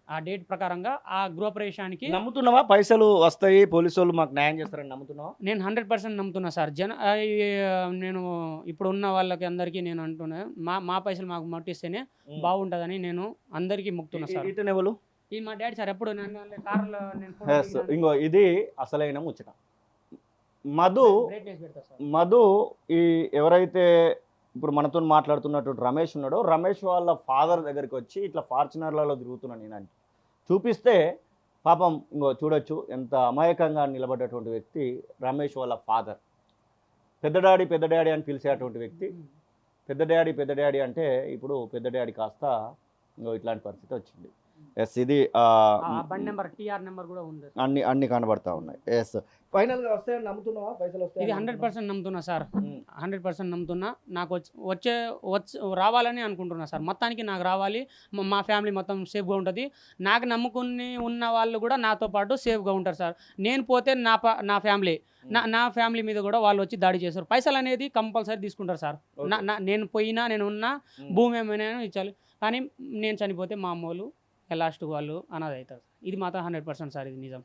ఆ డేట్ ప్రకారంగా ఆ గృహప్రవేశానికి. నమ్ముతున్నావా పైసలు వస్తాయి, పోలీసు వాళ్ళు మాకు న్యాయం చేస్తారని నమ్ముతున్నావా? నేను 100% నమ్ముతున్నా సార్. నేను ఇప్పుడు ఉన్న వాళ్ళకి అందరికీ నేను అంటున్నా, మా పైసలు మాకు మట్టిస్తేనే బాగుంటుందని నేను అందరికీ మొక్కుతున్నా సార్. ఇతనెవరు? ఈ మా డాడీ సార్. ఎప్పుడు కార్లో ఇంకో ఇది అసలైన ముచ్చట. మధు ఈ ఎవరైతే ఇప్పుడు మనతో మాట్లాడుతున్నటువంటి రమేష్ ఉన్నాడో, రమేష్ వాళ్ళ ఫాదర్ దగ్గరికి వచ్చి ఇట్లా ఫార్చునర్లలో తిరుగుతున్నాను నేను అంటే చూపిస్తే, పాపం ఇంకో చూడొచ్చు ఎంత అమాయకంగా నిలబడ్డటువంటి వ్యక్తి రమేష్ వాళ్ళ ఫాదర్. పెద్ద డాడీ అని పిలిచేటువంటి వ్యక్తి. పెద్ద డాడీ అంటే ఇప్పుడు పెద్ద డాడీ కాస్త ఇంకో ఇట్లాంటి పరిస్థితి వచ్చింది. ఇది అన్ని కనబడతా ఉన్నాయి. ఫైనల్ గా వస్తాయని నమ్ముతున్నావా? పైసలు వస్తాయి? ఇది 100% నమ్ముతున్నా సార్. 100% నమ్ముతున్నా. నాకు వచ్చే రావాలని అనుకుంటున్నా సార్. మొత్తానికి నాకు రావాలి, మా ఫ్యామిలీ మొత్తం సేఫ్గా ఉంటుంది. నాకు నమ్ముకుని ఉన్న వాళ్ళు కూడా నాతో పాటు సేఫ్గా ఉంటారు సార్. నేను పోతే నా ఫ్యామిలీ నా ఫ్యామిలీ మీద కూడా వాళ్ళు వచ్చి దాడి చేస్తారు. పైసలు అనేది కంపల్సరీ తీసుకుంటారు సార్. నేను పోయినా, నేను ఉన్నా, భూమి ఏమైనా ఇచ్చాలి, కానీ నేను చనిపోతే మా అమ్మోళ్ళు లాస్ట్ వాళ్ళు అనాథ అవుతారు. ఇది మాత్రం 100% సార్, ఇది నిజం.